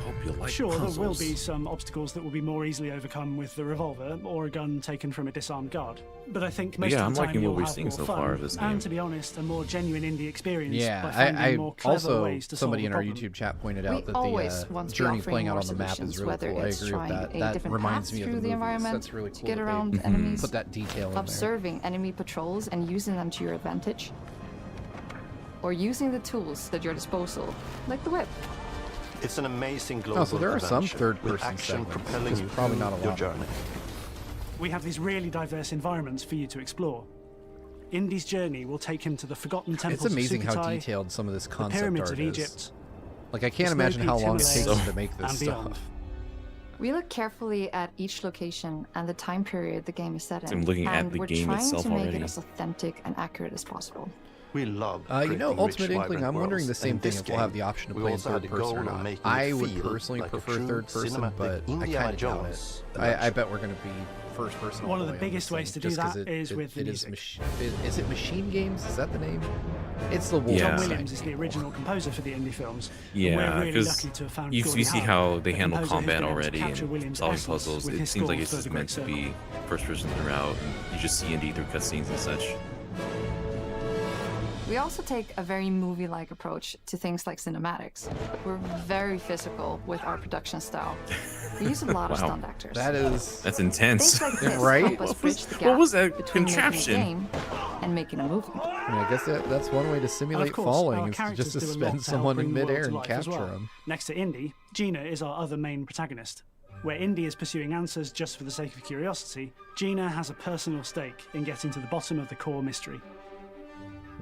Hope you like Sure, there will puzzles. be some obstacles that will be more easily overcome with the revolver or a gun taken from a disarmed guard. But I think most Yeah, of I'm the time liking what you'll we're have seeing more so fun, far of this game. and to be honest, a more genuine indie experience Yeah, by finding I more clever also ways to somebody solve in the our problem. YouTube chat pointed We out that always the want to be journey offering playing out more on the map is solutions, really whether cool. I it's agree with trying that. a That different reminds path me of through the the movies. environment That's really cool. to get that they around enemies, Put that detail in there. observing enemy patrols and using them to your advantage, or using the tools at your disposal, like the whip. It's an amazing global Oh, so there are some adventure third-person with action segments. propelling There's you probably through not a your lot. journey. We have these really diverse environments for you to explore. Indy's journey will take him to the forgotten temples It's amazing of how Sukhothai, detailed some of this the concept pyramids art of is. Egypt, Like I can't the imagine how snow-peaked long it takes Himalayas, them to make this and beyond. stuff. We look carefully at each location and the time period the game is set in, I'm looking at and the we're game trying itself to make already. it as authentic and accurate as possible. We love You know, creating Ultimate rich, Inkling, vibrant I'm wondering the worlds, same and thing this if we'll have game, the option to we play in also had third the person or goal of not. making I it would feel personally like a prefer true third person, cinematic but I Indiana kind of doubt it. Jones I adventure. bet we're going to be first person. One all of the way on biggest this ways thing, to do just 'cause that is with the it is music. is it Machine Games? Is that the name? It's the Yeah. John Wolfenstein Williams is the people. original composer for the indie films. and Yeah, we're really because lucky to have found you Gordon see Howe, how they the handle composer who's combat been able to already capture and Williams' solving essence puzzles. with It his seems like score it's for just The meant to Great be first person throughout, and you just see Indy through cutscenes and such. We also take a very movie-like approach to things like cinematics. We're very physical with our production style. We use a lot of Wow. stunt actors. That's intense, Things like this right? help us bridge the What gap was that between contraption? making a game and making a movie. I mean, I guess that's one way to And simulate of course, falling our is characters just to do a lot suspend to help someone bring in the world midair to and life as capture well. them. Next to Indy, Gina is our other main protagonist. Where Indy is pursuing answers just for the sake of curiosity, Gina has a personal stake in getting to the bottom of the core mystery.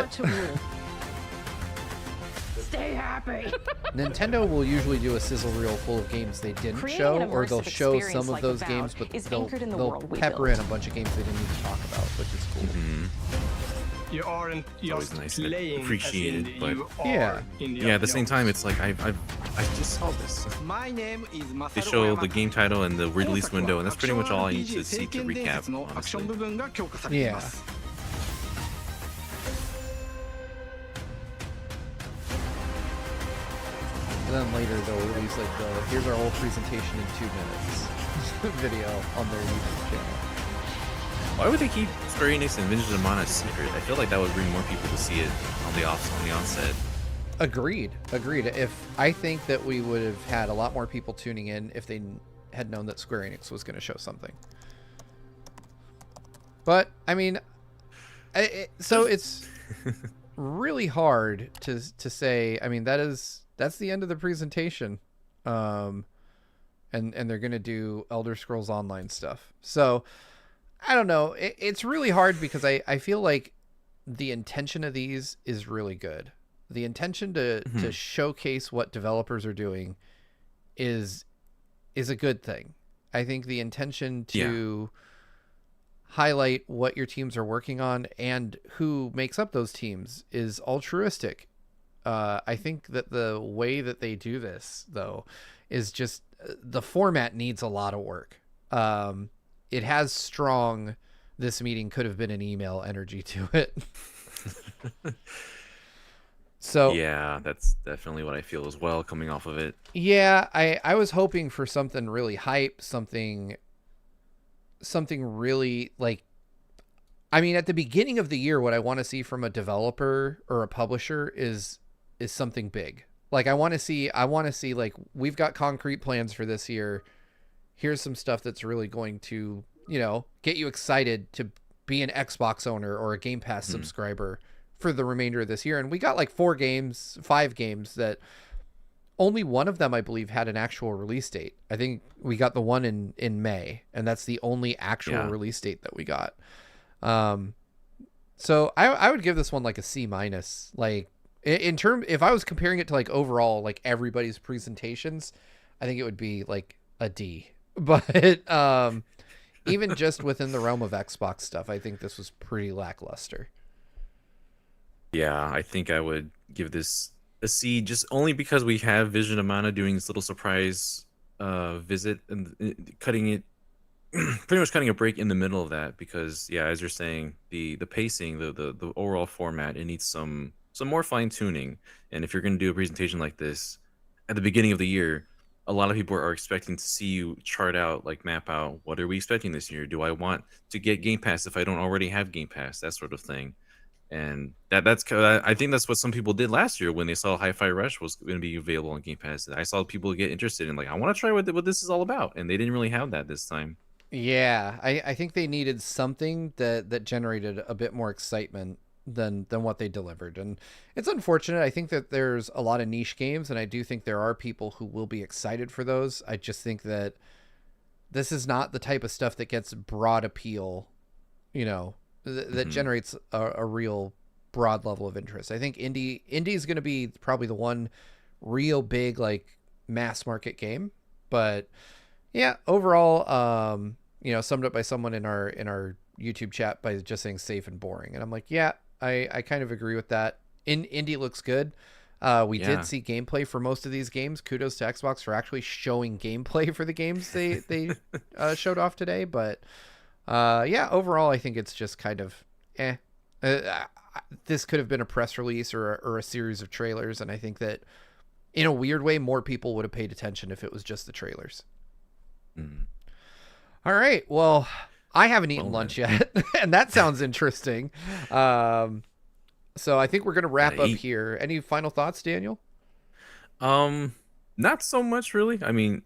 want to rule. stay happy. Nintendo will usually do a sizzle reel full of games they didn't Creating show, an or they'll immersive show experience some of like those Avowed games, but is they'll anchored in the they'll world we pepper built. in a bunch of games they didn't need to talk about, which is cool. You aren't just Nice to playing appreciate as it, indie, but you are yeah, Indiana yeah. At the same Jones. time, it's like I just saw this. My name is They Masaru show Oyama. the game title and the release window, and that's pretty much all I need to 聖 see to 剣伝 recap. 説のアクション Honestly. 部分が強化されてい Yeah. ます。 And then later they'll release like the here's our whole presentation in 2 minutes video on their YouTube channel. Why would they keep Square Enix and Vintage Amana a secret? I feel like that would bring more people to see it on the onset. Agreed. If I think that we would have had a lot more people tuning in if they had known that Square Enix was going to show something. But I mean, so it's really hard to say. I mean, that's the end of the presentation, and they're going to do Elder Scrolls Online stuff. So I don't know. It's really hard because I feel like the intention of these is really good. The intention to showcase what developers are doing is a good thing. I think the intention to highlight what your teams are working on and who makes up those teams is altruistic. I think that the way that they do this, though, is just the format needs a lot of work. It has strong, this meeting could have been an email energy to it. So yeah, that's definitely what I feel as well coming off of it. Yeah, I was hoping for something really hype, something really like, I mean, at the beginning of the year, what I want to see from a developer or a publisher is something big. Like I want to see like, we've got concrete plans for this year. Here's some stuff that's really going to, get you excited to be an Xbox owner or a Game Pass subscriber for the remainder of this year. And we got like 5 games that only one of them, I believe, had an actual release date. I think we got the one in May, and that's the only actual release date that we got. So I would give this one like a C-. Like if I was comparing it to like overall, like everybody's presentations, I think it would be like a D. But even just within the realm of Xbox stuff, I think this was pretty lackluster. Yeah, I think I would give this a C, just only because we have Vision Amana doing this little surprise visit and cutting it, pretty much cutting a break in the middle of that. Because yeah, as you're saying, the pacing, the overall format, it needs some more fine tuning. And if you're going to do a presentation like this at the beginning of the year, a lot of people are expecting to see you chart out, like map out, what are we expecting this year? Do I want to get Game Pass if I don't already have Game Pass? That sort of thing. And I think that's what some people did last year when they saw Hi-Fi Rush was going to be available on Game Pass. I saw people get interested in, like, I want to try what this is all about, and they didn't really have that this time. Yeah, I think they needed something that generated a bit more excitement than what they delivered, and it's unfortunate. I think that there's a lot of niche games, and I do think there are people who will be excited for those. I just think that this is not the type of stuff that gets broad appeal, that generates a real broad level of interest. I think indie is going to be probably the one real big like mass market game. But yeah, overall, summed up by someone in our YouTube chat by just saying safe and boring, and I'm like, yeah, I kind of agree with that. Indie looks good. We did see gameplay for most of these games. Kudos to Xbox for actually showing gameplay for the games they showed off today. But yeah, overall, I think it's just kind of this could have been a press release or a series of trailers, and I think that in a weird way, more people would have paid attention if it was just the trailers. All right, well, I haven't eaten lunch yet, and that sounds interesting. So I think we're gonna wrap up here. Any final thoughts, Daniel? Not so much, really. I mean,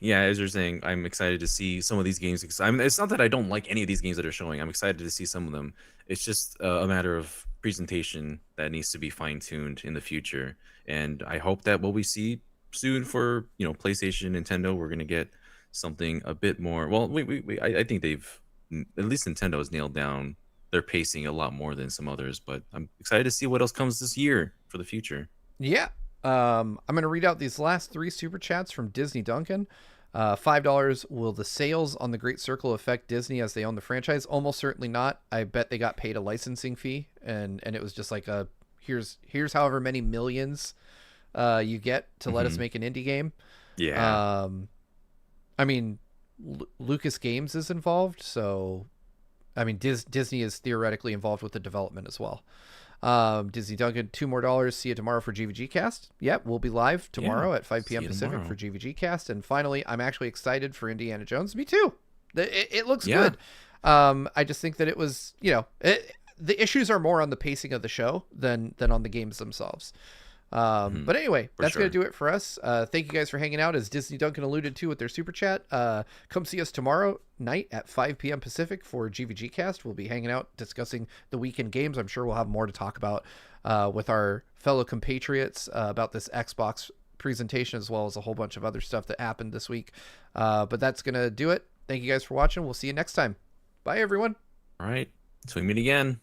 as you're saying, I'm excited to see some of these games. It's not that I don't like any of these games that are showing. I'm excited to see some of them. It's just a matter of presentation that needs to be fine-tuned in the future. And I hope that what we see soon for, PlayStation, Nintendo, we're going to get something a bit more. Well, I think at least Nintendo has nailed down their pacing a lot more than some others. But I'm excited to see what else comes this year for the future. Yeah. I'm going to read out these last 3 super chats from Disney Duncan. $5. Will the sales on the Great Circle affect Disney as they own the franchise? Almost certainly not. I bet they got paid a licensing fee, and it was just like a here's however many millions you get to let us make an indie game. Yeah. I mean, Lucas Games is involved, so I mean Disney is theoretically involved with the development as well. Disney Duncan, $2 more. See you tomorrow for GVG Cast. Yep, we'll be live tomorrow at 5 p.m. Pacific for GVG Cast. And finally, I'm actually excited for Indiana Jones. Me too. It looks good. I just think that it was, the issues are more on the pacing of the show than on the games themselves. But anyway, that's going to do it for us. Thank you guys for hanging out. As Disney Duncan alluded to with their super chat, come see us tomorrow night at 5 p.m. Pacific for GVG Cast. We'll be hanging out discussing the weekend games. I'm sure we'll have more to talk about with our fellow compatriots about this Xbox presentation, as well as a whole bunch of other stuff that happened this week. But that's going to do it. Thank you guys for watching. We'll see you next time. Bye, everyone. All right. Until we meet again.